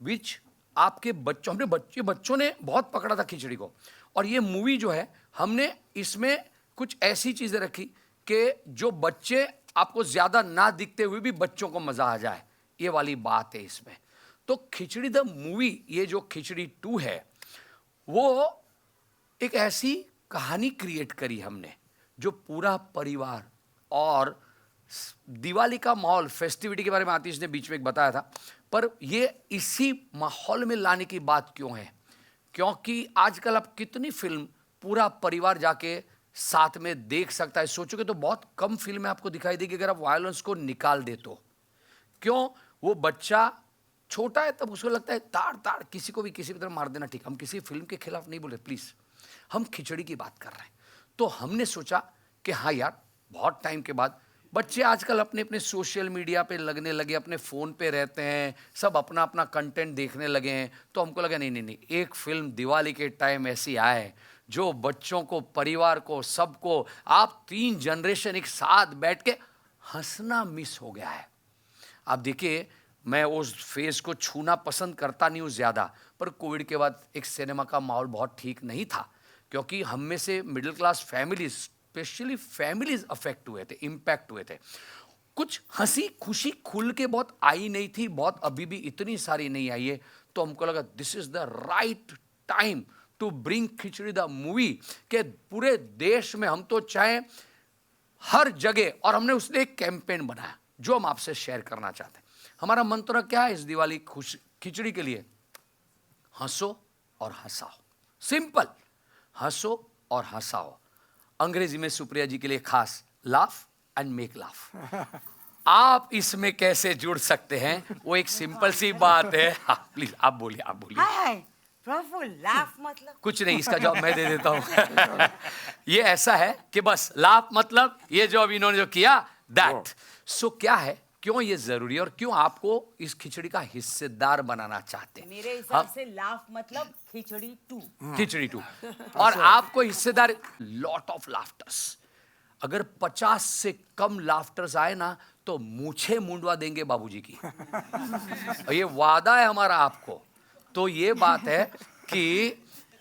विच आपके बच्चों, हमने बच्चों ने बहुत पकड़ा था खिचड़ी को, और ये मूवी जो है हमने इसमें कुछ ऐसी चीज़ें रखी कि जो बच्चे आपको ज़्यादा ना दिखते हुए भी बच्चों को मज़ा आ जाए, ये वाली बात है इसमें। तो खिचड़ी द मूवी, ये जो खिचड़ी 2 है, वो एक ऐसी कहानी क्रिएट करी हमने जो पूरा परिवार, और दिवाली का माहौल, फेस्टिविटी के बारे में आतिश ने बीच में एक बताया था, पर ये इसी माहौल में लाने की बात क्यों है, क्योंकि आजकल आप कितनी फिल्म पूरा परिवार जाके साथ में देख सकता है। सोचोगे तो बहुत कम फिल्में आपको दिखाई देगी अगर आप वायलेंस को निकाल दे तो। क्यों? वो बच्चा छोटा है तब उसको लगता है ताड़ ताड़ किसी को भी किसी भी तरह मार देना ठीक। हम किसी फिल्म के खिलाफ नहीं बोल रहे, प्लीज़, हम खिचड़ी की बात कर रहे हैं। तो हमने सोचा कि हाँ यार, बहुत टाइम के बाद बच्चे आजकल अपने अपने सोशल मीडिया पे लगने लगे, अपने फ़ोन पे रहते हैं, सब अपना अपना कंटेंट देखने लगे हैं। तो हमको लगा नहीं, एक फिल्म दिवाली के टाइम ऐसी आए जो बच्चों को, परिवार को, सबको, आप 3 जनरेशन एक साथ बैठ के हंसना मिस हो गया है। आप देखिए, मैं उस फेज़ को छूना पसंद करता नहीं हूँ ज़्यादा, पर कोविड के बाद एक सिनेमा का माहौल बहुत ठीक नहीं था, क्योंकि हम में से middle class families, specially families affect हुए थे, इम्पैक्ट हुए थे। कुछ हंसी खुशी खुल के बहुत आई नहीं थी, बहुत अभी भी इतनी सारी नहीं आई है। तो हमको लगा this is the right time to bring Khichdi the movie, के पूरे देश में हम तो चाहे हर जगह, और हमने उसने एक कैंपेन बनाया जो हम आपसे शेयर करना चाहते हैं। हमारा मंत्र क्या है इस दिवाली खिचड़ी के लिए? हंसो और हंसाओ। सिंपल, हंसो और हंसाओ। अंग्रेजी में सुप्रिया जी के लिए खास, लाफ एंड मेक लाफ। आप इसमें कैसे जुड़ सकते हैं, वो एक सिंपल सी बात है। हाँ, प्लीज आप बोलिए, आप बोलिए। हाय प्रफुल्ल, लाफ मतलब कुछ नहीं, इसका जवाब मैं दे देता हूँ। ये ऐसा है कि बस लाफ मतलब ये जो अभी इन्होंने जो किया, दैट। सो क्या है, क्यों ये जरूरी है और क्यों आपको इस खिचड़ी का हिस्सेदार बनाना चाहते हैं? मेरे हिसाब से लाफ मतलब खिचड़ी 2। खिचड़ी 2 और आपको हिस्सेदार, लॉट ऑफ लाफ्टर्स। अगर 50 से कम लाफ्टर्स आए ना तो मूछे मुंडवा देंगे बाबूजी की। और ये वादा है हमारा आपको। तो ये बात है कि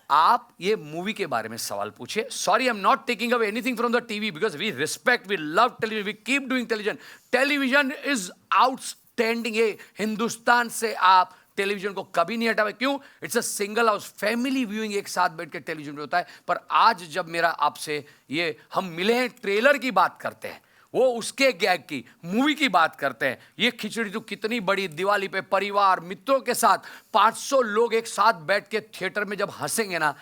आप ये मूवी के बारे में सवाल पूछे। Sorry, I am not taking away anything from the TV, because we respect, we love television, we keep doing television. Television is outstanding. ये हिंदुस्तान से आप टेलीविजन को कभी नहीं हटावे। क्यों? It's a single house, family viewing एक साथ बैठ के टेलीविजन पे होता है। पर आज जब मेरा आपसे ये हम मिले हैं, ट्रेलर की बात करते हैं, वो उसके गैग की मूवी की बात करते हैं। ये खिचड़ी तो कितनी बड़ी, दिवाली पे परिवार मित्रों के साथ 500 लोग एक साथ बैठ के थिएटर में जब हंसेंगे ना,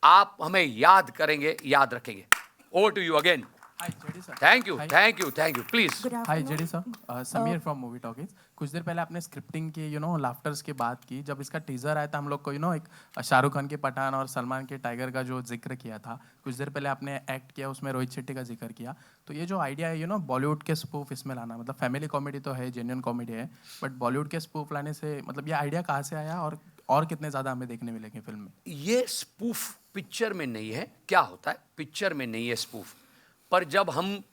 आप हमें याद करेंगे, याद रखेंगे। Over to you again. Hi, JD sir. Thank you, thank you, thank you, please. Hi, JD sir. Sameer from movie talkies. कुछ देर पहले आपने स्क्रिप्टिंग की लाफ्टर्स की बात की। जब इसका टीजर आया था हम लोग को एक शाहरुख खान के पठान और सलमान के टाइगर का जो जिक्र किया था। कुछ देर पहले आपने एक्ट किया, उसमें रोहित शेट्टी का जिक्र किया। तो ये जो आइडिया है बॉलीवुड के स्पूफ इसमें लाना, मतलब फैमिली कॉमेडी तो है, जेन्युइन कॉमेडी है, बट बॉलीवुड के स्पूफ लाने से मतलब ये आइडिया कहाँ से आया और कितने ज़्यादा हमें देखने मिलेंगे फिल्म में? ये स्पूफ पिक्चर में नहीं है। क्या होता है, पिक्चर में नहीं है स्पूफ, पर जब हम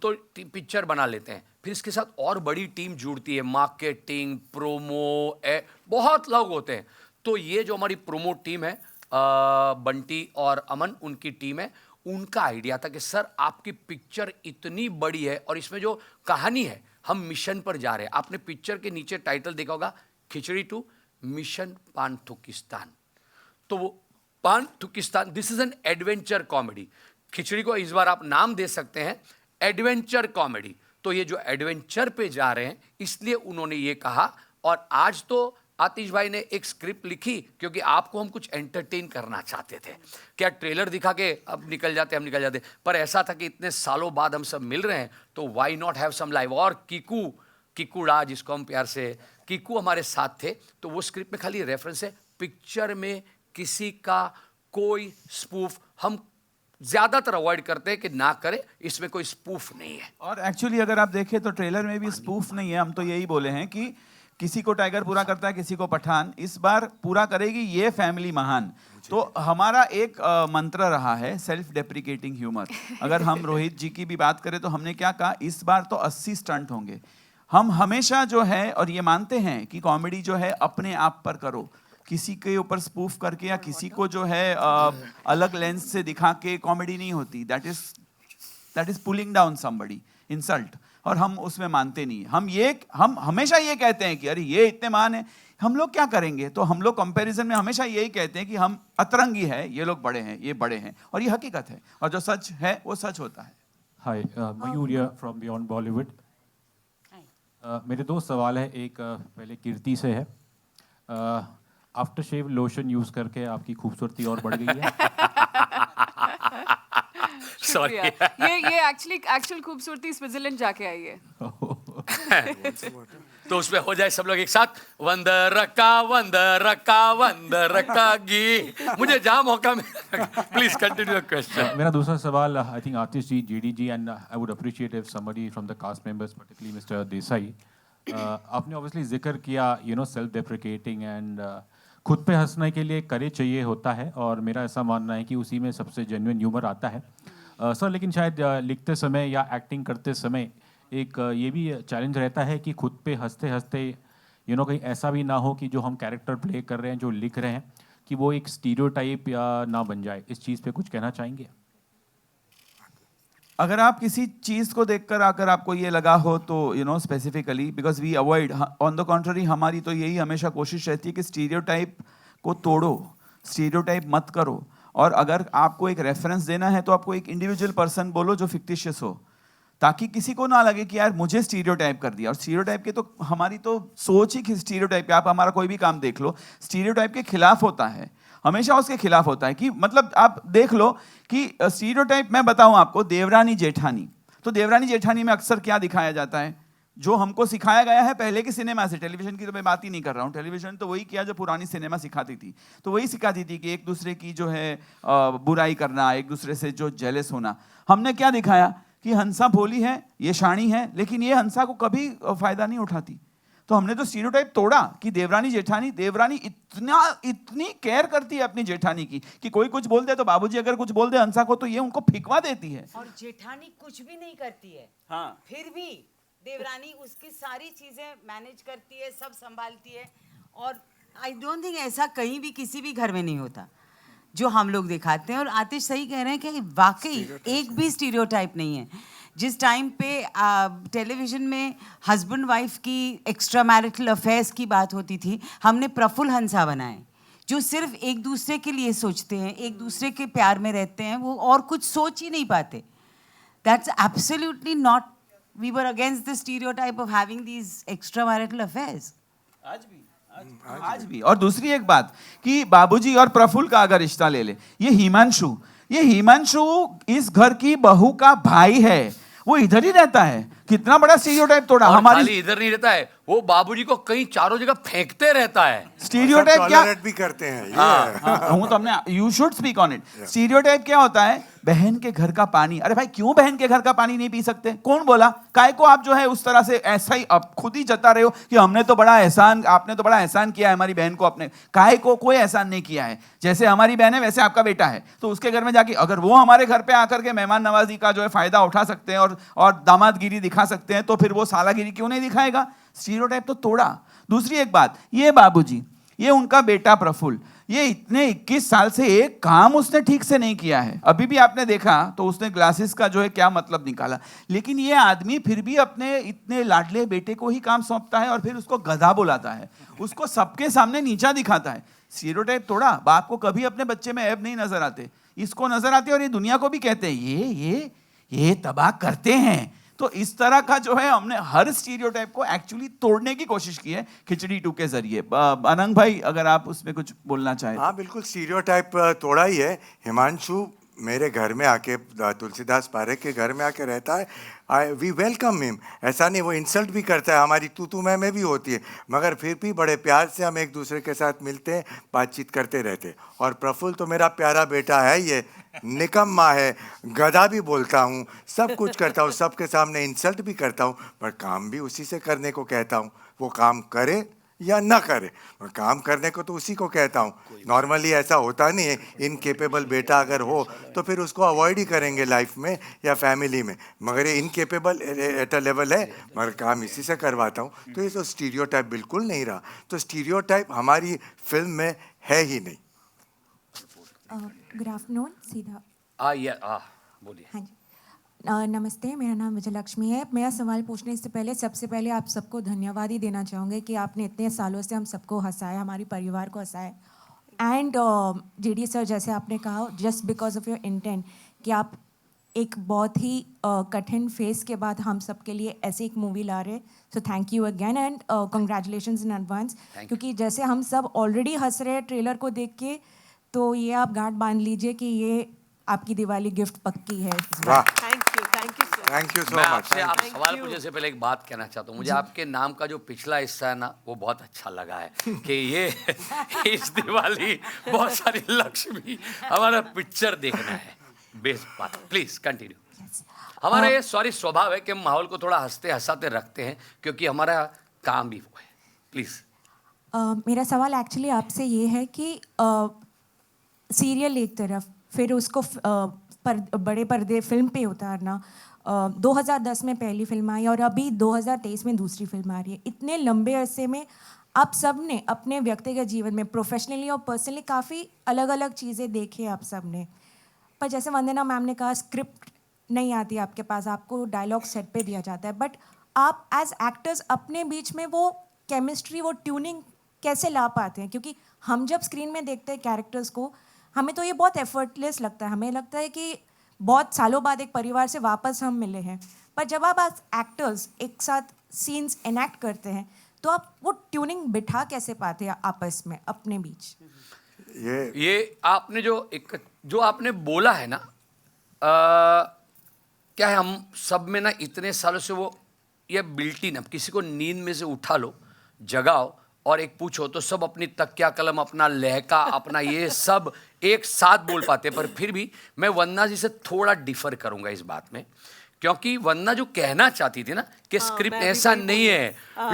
तो पिक्चर बना लेते हैं, फिर इसके साथ और बड़ी टीम जुड़ती है, मार्केटिंग, प्रोमो, बहुत लोग होते हैं। तो ये जो हमारी प्रोमो टीम है, बंटी और अमन, उनकी टीम है, उनका आइडिया था कि सर आपकी पिक्चर इतनी बड़ी है और इसमें जो कहानी है, हम मिशन पर जा रहे हैं। आपने पिक्चर के नीचे टाइटल देखा होगा, खिचड़ी 2 मिशन पानथुकिस्तान। तो वो Panthukistan, this is an adventure comedy. Khichdi को इस बार आप नाम दे सकते हैं एडवेंचर कॉमेडी। तो ये जो एडवेंचर पे जा रहे हैं, इसलिए उन्होंने ये कहा। और आज तो आतिश भाई ने एक स्क्रिप्ट लिखी क्योंकि आपको हम कुछ एंटरटेन करना चाहते थे। क्या ट्रेलर दिखा के अब निकल जाते, हम निकल जाते, पर ऐसा था कि इतने सालों बाद हम सब मिल रहे हैं, तो why not have some live. और किकू राज, जिसको हम प्यार से किकू, हमारे साथ थे। तो वो स्क्रिप्ट में खाली रेफरेंस है, पिक्चर में किसी का कोई स्पूफ हम ज्यादातर अवॉइड करते हैं कि ना करें, इसमें कोई स्पूफ नहीं है। और एक्चुअली अगर आप देखें तो ट्रेलर में भी स्पूफ नहीं है। हम तो यही बोले हैं कि किसी को टाइगर पूरा करता है, किसी को पठान। इस बार पूरा करेगी ये फैमिली महान। तो हमारा एक मंत्र रहा है सेल्फ डेप्रिकेटिंग ह्यूमर। अगर हम रोहित जी की भी बात करें तो हमने क्या कहा, इस बार तो 80 स्टंट होंगे। हम हमेशा जो है, और ये मानते हैं कि कॉमेडी जो है अपने आप पर करो, किसी के ऊपर स्पूफ करके या किसी को जो है अलग लेंस से दिखा के कॉमेडी नहीं होती। That is pulling down somebody, insult. और हम उसमें मानते नहीं। हम हमेशा ये कहते हैं कि अरे ये इतने महान है, हम लोग क्या करेंगे। तो हम लोग कंपैरिजन में हमेशा यही कहते हैं कि हम अतरंगी है, ये लोग बड़े हैं, ये बड़े हैं, और ये हकीकत है, और जो सच है वो सच होता है। हाय, मयूर फ्रॉम बियॉन्ड बॉलीवुड। मेरे दो सवाल है। एक पहले कीर्ति से है। आफ्टर शेव लोशन यूज करके आपकी खूबसूरती और बढ़ गई है। सॉरी, ये एक्चुअल खूबसूरती स्विट्जरलैंड जाके आई है। तो उसमें हो जाए सब लोग एक साथ, वंदरका गी। मुझे जहां मौका मिला, प्लीज कंटिन्यू क्वेश्चन। मेरा दूसरा सवाल, I think Atish ji, JD ji, and I would appreciate if somebody from the cast members, particularly mister Desai, आपने ऑब्वियसली जिक्र किया सेल्फ डेप्रिकेटिंग एंड खुद पे हंसने के लिए करे चाहिए होता है, और मेरा ऐसा मानना है कि उसी में सबसे जेन्युइन ह्यूमर आता है। सर, लेकिन शायद लिखते समय या एक्टिंग करते समय एक ये भी चैलेंज रहता है कि खुद पे हंसते हंसते कहीं ऐसा भी ना हो कि जो हम कैरेक्टर प्ले कर रहे हैं, जो लिख रहे हैं, कि वो एक स्टीरियोटाइप या ना बन जाए। इस चीज़ पे कुछ कहना चाहेंगे? अगर आप किसी चीज़ को देखकर आकर आपको ये लगा हो तो specifically, because we avoid, on the contrary हमारी तो यही हमेशा कोशिश रहती है कि स्टीरियोटाइप को तोड़ो, स्टीरियोटाइप मत करो। और अगर आपको एक रेफरेंस देना है तो आपको एक इंडिविजुअल पर्सन बोलो जो फिक्टिशियस हो, ताकि किसी को ना लगे कि यार मुझे स्टीरियोटाइप कर दिया। और स्टीरियोटाइप के तो हमारी तो सोच ही स्टीरियोटाइप पे, आप हमारा कोई भी काम देख लो, स्टीरियोटाइप के खिलाफ होता है, हमेशा उसके खिलाफ होता है। कि मतलब आप देख लो कि स्टीरियोटाइप, मैं बताऊं आपको, देवरानी जेठानी, तो देवरानी जेठानी में अक्सर क्या दिखाया जाता है, जो हमको सिखाया गया है पहले की सिनेमा से। टेलीविजन की तो मैं बात ही नहीं कर रहा हूँ, टेलीविजन तो वही किया जो पुरानी सिनेमा सिखाती थी। तो वही सिखाती थी कि एक दूसरे की जो है बुराई करना, एक दूसरे से जो जेलस होना। हमने क्या दिखाया कि हंसा भोली है, ये शानी है, लेकिन ये हंसा को कभी फायदा नहीं उठाती। तो हमने तो स्टीरियोटाइप तोड़ा कि देवरानी इतनी केयर करती है अपनी जेठानी की कि कोई कुछ बोल दे तो बाबूजी अगर कुछ बोल दे हंसा को तो ये उनको फिकवा देती है। और जेठानी कुछ भी नहीं करती है, हाँ, फिर भी देवरानी उसकी सारी चीजें मैनेज करती है, सब संभालती है। और आई डोंट थिंक ऐसा कहीं भी किसी भी घर में नहीं होता जो हम लोग दिखाते हैं। और आतिश सही कह रहे हैं कि वाकई एक भी स्टीरियोटाइप नहीं है। जिस टाइम पे टेलीविजन में हस्बैंड वाइफ की एक्स्ट्रा मैरिटल अफेयर्स की बात होती थी, हमने प्रफुल्ल हंसा बनाए जो सिर्फ एक दूसरे के लिए सोचते हैं, एक दूसरे के प्यार में रहते हैं, वो और कुछ सोच ही नहीं पाते। That's absolutely not we were against the stereotype of having these extramarital affairs. आज भी। और दूसरी एक बात कि बाबूजी और प्रफुल्ल का अगर रिश्ता ले ले, ये हिमांशु इस घर की बहू का भाई है, वो इधर ही रहता है। कितना बड़ा स्टीरियोटाइप तोड़ा और हमारी। खाली इधर नहीं रहता है, वो बाबूजी को कहीं चारों जगह फेंकते रहता है। स्टीरियोटाइप क्या भी करते हैं। तो हमने you should speak on it. Stereotype क्या होता है? बहन के घर का पानी। अरे भाई क्यों बहन के घर का पानी नहीं पी सकते? कौन बोला? काय को आप जो है उस तरह से ऐसा ही अब खुद ही जता रहे हो कि हमने तो बड़ा एहसान, आपने तो बड़ा एहसान किया है हमारी बहन को। अपने काय को कोई एहसान नहीं किया है। जैसे हमारी बहन है वैसे आपका बेटा है, तो उसके घर में जाके अगर वो हमारे घर पे आकर के मेहमान नवाजी का जो है फायदा उठा सकते हैं और दामादगिरी दिखा सकते हैं, तो फिर वो सालागिरी क्यों नहीं दिखाएगा? स्टीरियोटाइप तो तोड़ा। दूसरी एक बात, ये बाबूजी, ये उनका बेटा प्रफुल्ल, ये इतने 21 साल से एक काम उसने ठीक से नहीं किया है। अभी भी आपने देखा तो उसने ग्लासेस का जो है क्या मतलब निकाला, लेकिन ये आदमी फिर भी अपने इतने लाडले बेटे को ही काम सौंपता है और फिर उसको गधा बुलाता है, उसको सबके सामने नीचा दिखाता है। स्टीरियोटाइप तोड़ा। बाप को कभी अपने बच्चे में ऐब नहीं नजर आते, इसको नजर आते और ये दुनिया को भी कहते हैं ये तबाह करते हैं। तो इस तरह का जो है हमने हर स्टीरियोटाइप को एक्चुअली तोड़ने की कोशिश की है खिचड़ी 2 के जरिए। अनंग भाई अगर आप उसमें कुछ बोलना चाहें। हाँ बिल्कुल, स्टीरियोटाइप तोड़ा ही है। हिमांशु मेरे घर में आके, तुलसीदास पारेख के घर में आके रहता है, वी वेलकम हिम। ऐसा नहीं वो इंसल्ट भी करता है, हमारी तू मैं भी होती है, मगर फिर भी बड़े प्यार से हम एक दूसरे के साथ मिलते हैं, बातचीत करते रहते। और प्रफुल्ल तो मेरा प्यारा बेटा है, ये निकम्मा है, गधा भी बोलता हूँ, सब कुछ करता हूँ, सबके सामने इंसल्ट भी करता हूँ, पर काम भी उसी से करने को कहता हूँ। वो काम करे या ना करे, काम करने को तो उसी को कहता हूँ। नॉर्मली ऐसा होता नहीं है, इनकेपेबल बेटा अगर हो तो फिर उसको अवॉइड ही करेंगे लाइफ में या फैमिली में, मगर ये इनकेपेबल एट अ लेवल है, मगर काम इसी से करवाता हूँ। तो ये तो स्टीरियोटाइप बिल्कुल नहीं रहा। तो स्टीरियोटाइप हमारी फिल्म में है ही नहीं। गुड आफ्टरनून सीधा। बोलिए। हाँ जी, नमस्ते, मेरा नाम विजयलक्ष्मी है। मेरा सवाल पूछने से पहले सबसे पहले आप सबको धन्यवाद ही देना चाहूँगी कि आपने इतने सालों से हम सबको हंसाया, हमारे परिवार को हंसाया। एंड जेडी सर, जैसे आपने कहा, just because of your intent कि आप एक बहुत ही कठिन फेस के बाद हम सब के लिए ऐसे एक मूवी ला रहे, so thank you again and congratulations in advance. क्योंकि जैसे हम सब ऑलरेडी हंस रहे हैं ट्रेलर को देख के, तो ये आप गांठ बांध लीजिए कि ये आपकी दिवाली गिफ्ट पक्की है। थैंक यू सो मैं मच। आपसे आप सवाल पूछने से पहले एक बात कहना चाहता हूँ। मुझे आपके नाम का जो पिछला हिस्सा है ना, वो बहुत अच्छा लगा है कि ये इस दिवाली बहुत सारी लक्ष्मी हमारा पिक्चर देखना है। बेस्ट बात, प्लीज कंटिन्यू। हमारा ये स्वभाव है कि हम माहौल को थोड़ा हंसते हंसाते रखते हैं, क्योंकि हमारा काम भी वो है। प्लीज। मेरा सवाल एक्चुअली आपसे ये है कि सीरियल एक तरफ, फिर उसको बड़े पर्दे फिल्म पे उतारना। 2010 में पहली फिल्म आई और अभी 2023 में दूसरी फिल्म आ रही है। इतने लंबे अरसे में आप सब ने अपने व्यक्तिगत जीवन में, प्रोफेशनली और पर्सनली, काफ़ी अलग अलग चीज़ें देखी आप सब ने। पर जैसे वंदना मैम ने कहा, स्क्रिप्ट नहीं आती आपके पास, आपको डायलॉग सेट पे दिया जाता है, बट आप एज एक्टर्स अपने बीच में वो केमिस्ट्री, वो ट्यूनिंग कैसे ला पाते हैं? क्योंकि हम जब स्क्रीन में देखते हैं कैरेक्टर्स को, हमें तो ये बहुत एफर्टलेस लगता है, हमें लगता है कि बहुत सालों बाद एक परिवार से वापस हम मिले हैं। पर जब आप एज एक्टर्स एक साथ सीन्स एनैक्ट करते हैं, तो आप वो ट्यूनिंग बिठा कैसे पाते हैं आपस में, अपने बीच? ये आपने जो आपने बोला है ना, क्या है, हम सब में ना इतने सालों से वो ये बिल्ट इन, अब किसी को नींद में से उठा लो, जगाओ और एक पूछो तो सब अपनी तकिया कलम, अपना लहका, अपना ये सब एक साथ बोल पाते। पर फिर भी मैं वंदना जी से थोड़ा डिफर करूंगा इस बात में, क्योंकि वंदना जो कहना चाहती थी ना कि स्क्रिप्ट ऐसा नहीं है,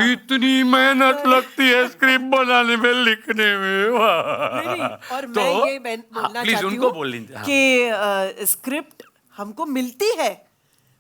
इतनी मेहनत लगती है स्क्रिप्ट बनाने में, लिखने में। और तो मैं ये बोलना प्लीज चाहती उनको हूँ बोल लीजिए कि स्क्रिप्ट हमको मिलती है,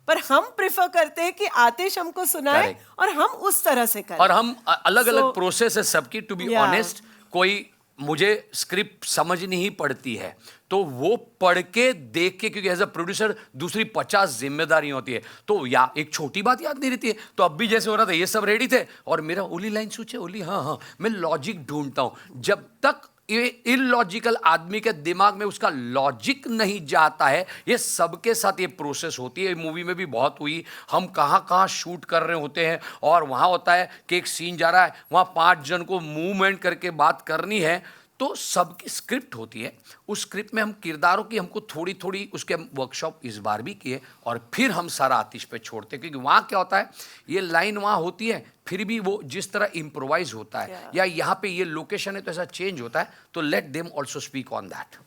पर हम प्रेफर करते हैं कि आतिश हमको सुनाए और हम उस तरह से करें। और हम अलग अलग प्रोसेस है सबकी। टू बी ऑनेस्ट, कोई मुझे स्क्रिप्ट समझनी ही पड़ती है तो वो पढ़ के देख के, क्योंकि एज अ प्रोड्यूसर दूसरी 50 जिम्मेदारी होती है, तो या एक छोटी बात याद नहीं रहती है। तो अब भी जैसे हो रहा था, ये सब रेडी थे और मेरा ओली लाइन सोचे, ओली हाँ, मैं लॉजिक ढूंढता हूँ। जब तक इलॉजिकल आदमी के दिमाग में उसका लॉजिक नहीं जाता है। ये सबके साथ ये प्रोसेस होती है। मूवी में भी बहुत हुई, हम कहाँ कहाँ शूट कर रहे होते हैं और वहाँ होता है कि एक सीन जा रहा है, वहाँ 5 जन को मूवमेंट करके बात करनी है, तो सबकी स्क्रिप्ट होती है। उस स्क्रिप्ट में हम किरदारों की हमको थोड़ी थोड़ी उसके वर्कशॉप इस बार भी किए और फिर हम सारा आतिश पे छोड़ते, क्योंकि वहाँ क्या होता है, ये लाइन वहाँ होती है, फिर भी वो जिस तरह इम्प्रोवाइज होता है या यहाँ पे ये लोकेशन है तो ऐसा चेंज होता है, तो let them also speak on that.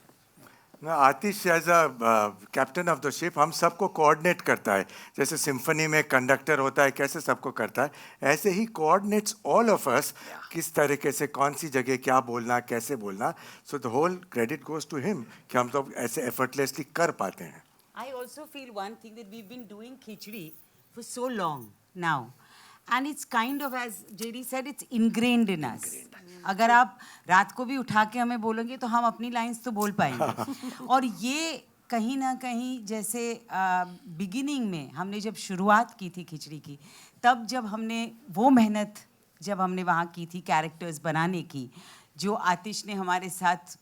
Atish as a captain of the ship हम सबको कोऑर्डिनेट करता है, जैसे सिम्फनी में कंडक्टर होता है कैसे सबको करता है, ऐसे ही कोऑर्डिनेट्स ऑल ऑफ अस, किस तरीके से कौन सी जगह क्या बोलना कैसे बोलना। So the whole credit goes to him कि हम लोग ऐसे एफर्टलेसली कर पाते हैं। I also feel one thing that we've been doing khichdi for so long now, and it's kind of, as JD said, it's ingrained in us. अगर आप रात को भी उठा के हमें बोलोगे तो हम अपनी लाइंस तो बोल पाएंगे। और ये कहीं ना कहीं जैसे बिगिनिंग में हमने जब शुरुआत की थी खिचड़ी की, तब जब हमने वो मेहनत जब हमने वहाँ की थी कैरेक्टर्स बनाने की, जो आतिश ने हमारे साथ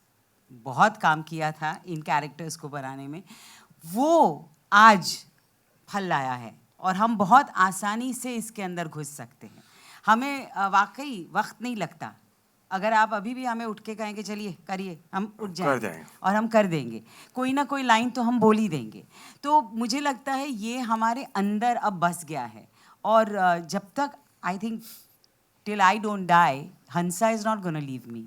बहुत काम किया था इन कैरेक्टर्स को बनाने में, वो आज फल लाया है और हम बहुत आसानी से इसके अंदर घुस सकते हैं। हमें वाकई वक्त नहीं लगता। अगर आप अभी भी हमें उठ के कहेंगे चलिए करिए, हम उठ जाएंगे और हम कर देंगे। कोई ना कोई लाइन तो हम बोल ही देंगे। तो मुझे लगता है ये हमारे अंदर अब बस गया है, और जब तक I think till I don't die, Hansa is not going to leave me.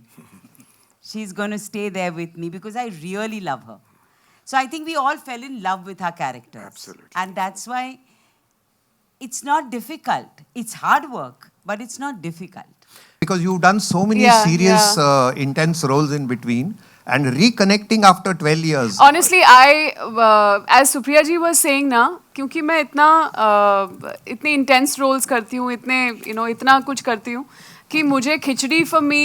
She's going to stay there with me because I really love her. So I think we all fell in love with her characters. Absolutely. And that's why it's not difficult. It's hard work, but it's not difficult. Because you've done so many Yeah, serious, intense roles in between, and reconnecting after 12 years. Honestly, as Supriya ji was saying ना, क्योंकि मैं इतने intense roles करती हूँ, इतना कुछ करती हूँ कि मुझे खिचड़ी for me,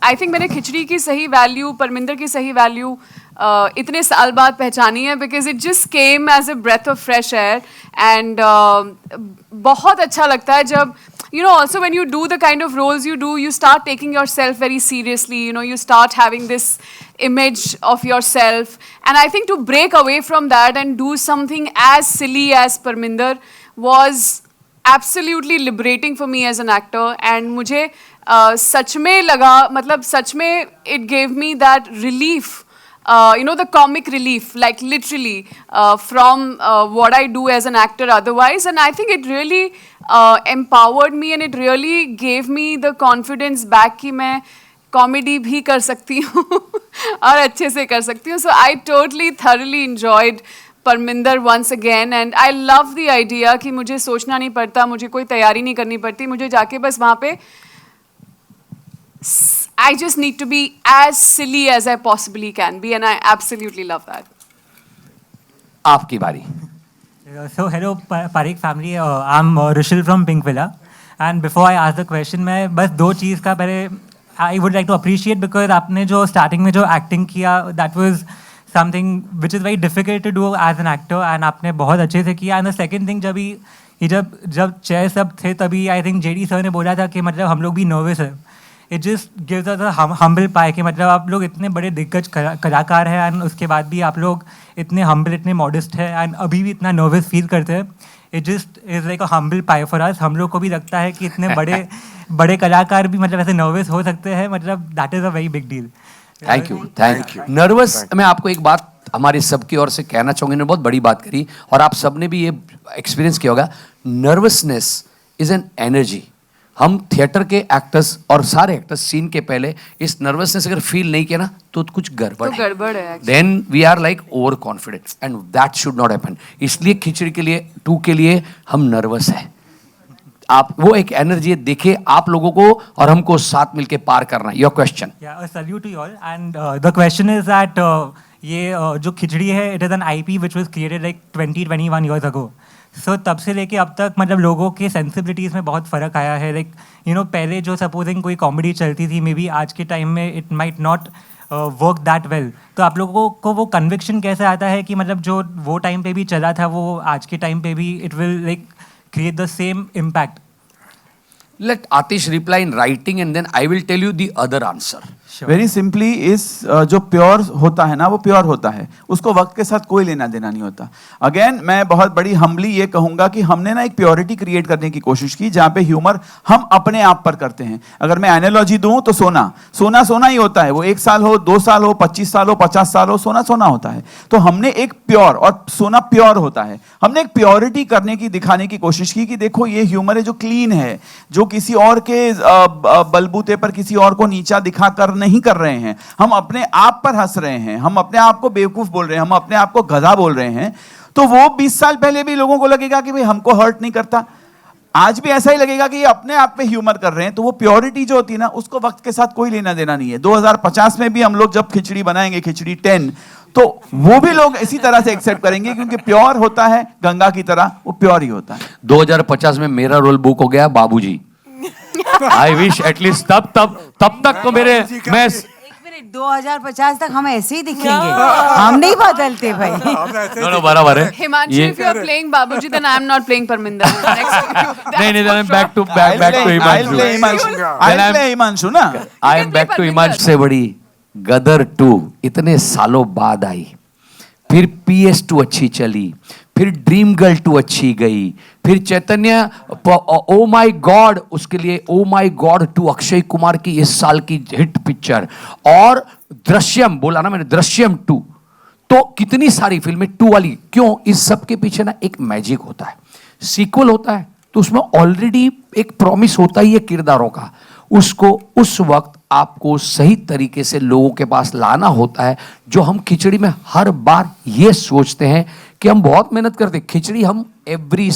I think मैंने खिचड़ी की सही value, परमिंदर की सही value इतने साल बाद पहचानी है, because it just came as a breath of fresh air, and बहुत अच्छा लगता है जब also when you do the kind of roles you do, you start taking yourself very seriously, you start having this image of yourself, and I think to break away from that and do something as silly as Parminder was absolutely liberating for me as an actor, and मुझे सच में लगा, मतलब सच में it gave me that relief, the comic relief, like literally from what I do as an actor otherwise, and I think it really empowered me, and it really gave me the confidence back कि मैं comedy भी कर सकती हूँ और अच्छे से कर सकती हूँ. So I totally thoroughly enjoyed Parminder once again, and I love the idea कि मुझे सोचना नहीं पड़ता, मुझे कोई तैयारी नहीं करनी पड़ती, मुझे जाके बस वहाँ पे I just need to be as silly as I possibly can be, and I absolutely love that. आपकी बारी. So hello Parikh family, I'm Rishil from Pink Villa, and before I ask the question, मैं बस दो चीज़ का पहले I would like to appreciate, because आपने जो starting में जो acting किया, that was something which is very difficult to do as an actor, and आपने बहुत अच्छे से किया. And the second thing, जब चेयर सब थे तभी I think JD sir ने बोला था कि मतलब हम लोग भी nervous है. It just gives us a humble pie कि मतलब आप लोग इतने बड़े दिग्गज कलाकार हैं, and उसके बाद भी आप लोग इतने humble, इतने modest हैं, and अभी भी इतना nervous feel करते हैं. It just is like a humble pie for us. हम लोग को भी लगता है कि इतने बड़े कलाकार भी मतलब ऐसे nervous हो सकते हैं, मतलब that is a very big deal. Thank you. Nervous, मैं आपको एक बात हमारे सबकी ओर से कहना चाहूँगी, ने बहुत बड़ी बात करी और आप सबने भी ये एक्सपीरियंस किया होगा. Nervousness is an energy. हम थिएटर के एक्टर्स और सारे एक्टर्स सीन के पहले इस नर्वसनेस अगर फील नहीं किया ना तो कुछ गड़बड़ है. Then we are like over confident, and that should not happen. इसलिए खिचड़ी के लिए 2 के लिए हम नर्वस हैं. आप वो एक एनर्जी देखिए आप लोगों को और हमको साथ मिलके पार करना. Your question. Yeah, a salute to you all, and the question is that ये जो खिचड़ी है, it is an IP which was created like 21 years ago. So तब से लेके अब तक मतलब लोगों के सेंसिबिलिटीज़ में बहुत फ़र्क आया है. लाइक पहले जो सपोजिंग कोई कॉमेडी चलती थी, मे बी आज के टाइम में it might not work that well. तो आप लोगों को वो कन्विक्शन कैसे आता है कि मतलब जो वो टाइम पे भी चला था वो आज के टाइम पे भी it will like create the same impact? Let Atish reply in writing, and then I will tell you the other answer. Very simply इस जो प्योर होता है ना, वो प्योर होता है, उसको वक्त के साथ कोई लेना देना नहीं होता। अगेन मैं बहुत बड़ी हम्बली ये कहूंगा कि हमने ना एक प्योरिटी क्रिएट करने की कोशिश की, जहां पे ह्यूमर हम अपने आप पर करते हैं। अगर मैं एनालॉजी दूं तो सोना ही होता है, वो 1 साल हो, 2 साल हो, 25 साल हो, 50 साल हो, सोना होता है। तो हमने एक प्योर, और सोना प्योर होता है, हमने एक प्योरिटी करने की, दिखाने की कोशिश की कि देखो ये ह्यूमर है जो क्लीन है, जो किसी और के बलबूते पर किसी और को नीचा दिखाकर नहीं कर रहे हैं। हम अपने आप पर हंस रहे हैं, हम अपने आप को बेवकूफ बोल रहे हैं, हम अपने आप को गधा बोल रहे हैं। तो वो 20 साल पहले भी लोगों को लगेगा कि भाई हमको हर्ट नहीं करता, आज भी ऐसा ही लगेगा कि ये अपने आप पे ह्यूमर कर रहे हैं। तो वो प्योरिटी जो होती है ना, उसको वक्त के साथ कोई लेना देना नहीं है। 2050 में भी हम लोग जब खिचड़ी बनाएंगे, खिचड़ी 10, तो वो भी लोग इसी तरह से एक्सेप्ट करेंगे, क्योंकि प्योर होता है गंगा की तरह, वो प्योर ही होता है। 2050 में मेरा रोल बुक हो गया बाबूजी। आई विश एटलीस्ट तब तक तो मैं 2050 तक हम ऐसे ही दिखेंगे, हम नहीं बदलते भाई। नो बराबर है। Himanshu, if you are playing Babuji, then I am not playing Parminder. नहीं, then I'm back to Himanshu. I'll play Himanshu ना। I am back to Himanshu से बड़ी गदर 2 इतने सालों बाद आई, फिर PS2 अच्छी चली, फिर ड्रीम गर्ल 2 अच्छी गई, फिर चैतन्य ओ माय गॉड, उसके लिए oh my God 2 Akshay Kumar की इस साल की हिट पिक्चर, और दृश्यम, बोला ना मैंने, दृश्यम 2। तो कितनी सारी फिल्में 2 वाली। क्यों? इस सब के पीछे ना एक मैजिक होता है, सीक्वल होता है, तो उसमें ऑलरेडी एक प्रॉमिस होता ही है किरदारों का, उसको उस वक्त आपको सही तरीके से लोगों के पास लाना होता है। जो हम खिचड़ी में हर बार ये सोचते हैं कि हम बहुत मेहनत करते हैं। खिचड़ी हम एवरी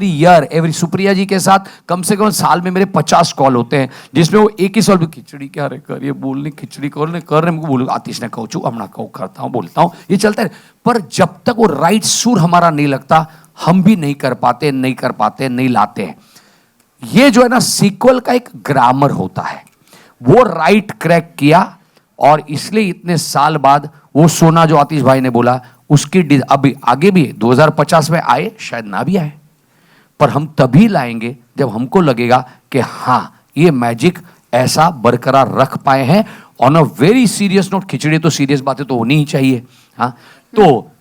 ईयर सुप्रिया जी के साथ कम से कम साल में मेरे 50 कॉल होते हैं, जिसमें वो एक ही सॉल में खिचड़ी क्या रे कर, ये बोलने खिचड़ी कर रहे हमको, बोलो आतिश ने कहूँ हम ना कहूँ, करता हूँ, बोलता हूँ, ये चलता है। पर जब तक वो राइट सुर हमारा नहीं लगता, हम भी नहीं कर पाते, नहीं लाते हैं। ये जो है ना, सीक्वल का एक ग्रामर होता है, वो राइट क्रैक किया, और इसलिए इतने साल बाद वो सोना जो आतिश भाई ने बोला, उसकी अभी आगे भी 2050 में आए, शायद ना भी आए, पर हम तभी लाएंगे जब हमको लगेगा कि हाँ ये मैजिक ऐसा बरकरार रख पाए हैं। On a very serious note, Khichdi तो सीरियस बातें तो होनी ही चाहिए। हाँ, तो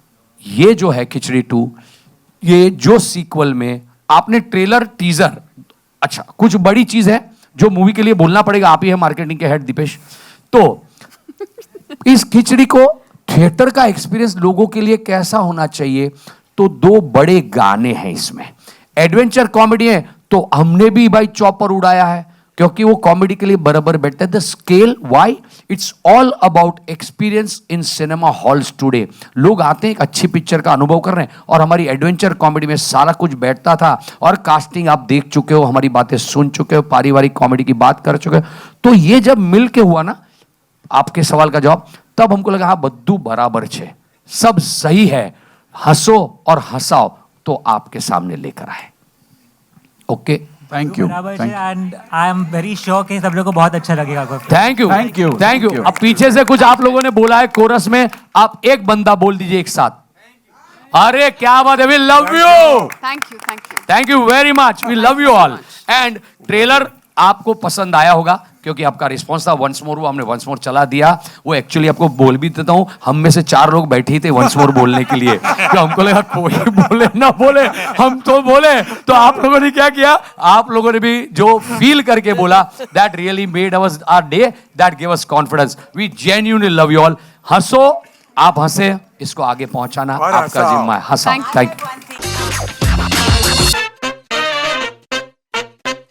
ये जो है खिचड़ी 2, ये जो सीक्वल में आपने ट्रेलर, टीजर, अच्छा कुछ बड़ी चीज है जो मूवी के लिए बोलना पड़ेगा, आप ही है मार्केटिंग के हेड दीपेश। तो इस खिचड़ी को थिएटर का एक्सपीरियंस लोगों के लिए कैसा होना चाहिए, तो 2 बड़े गाने हैं इसमें। एडवेंचर कॉमेडी है, तो हमने भी भाई चॉपर उड़ाया है, क्योंकि वो कॉमेडी के लिए बराबर बैठता है। The scale, why, it's all about experience in cinema halls today. लोग आते हैं, एक अच्छी पिक्चर का अनुभव कर रहे हैं, और हमारी एडवेंचर कॉमेडी में सारा कुछ बैठता था, और कास्टिंग आप देख चुके हो, हमारी बातें सुन चुके हो, पारिवारिक कॉमेडी की बात कर चुके हो। तो ये जब मिल के हुआ ना, आपके सवाल का जवाब, तब हमको लगा हाँ बद्दू बराबर छे, सब सही है, हंसो और हंसाओ, तो आपके सामने लेकर आए। Okay, thank you, and I am very sure कि सब लोगों को बहुत अच्छा लगेगा। Thank you. अब पीछे से कुछ आप लोगों ने बोला है कोरस में, आप एक बंदा बोल दीजिए एक साथ। अरे क्या बात है, we love you, thank you very much, we love you all. And trailer आपको पसंद आया होगा, क्योंकि आपका रिस्पॉन्स था वंस मोर, वो हमने वंस मोर चला दिया। वो एक्चुअली आपको बोल भी देता हूं, हम में से 4 लोग बैठे ही थे वंस मोर बोलने के लिए, तो हमको लगा कोई बोले ना बोले, हम तो बोले। तो आप लोगों ने क्या किया, आप लोगों ने भी जो फील करके बोला, that really made our our day, that give us confidence. We genuinely love you all. हंसो, आप हंसे, इसको आगे पहुंचाना आपका जिम्मा है। हंसा, थैंक यू।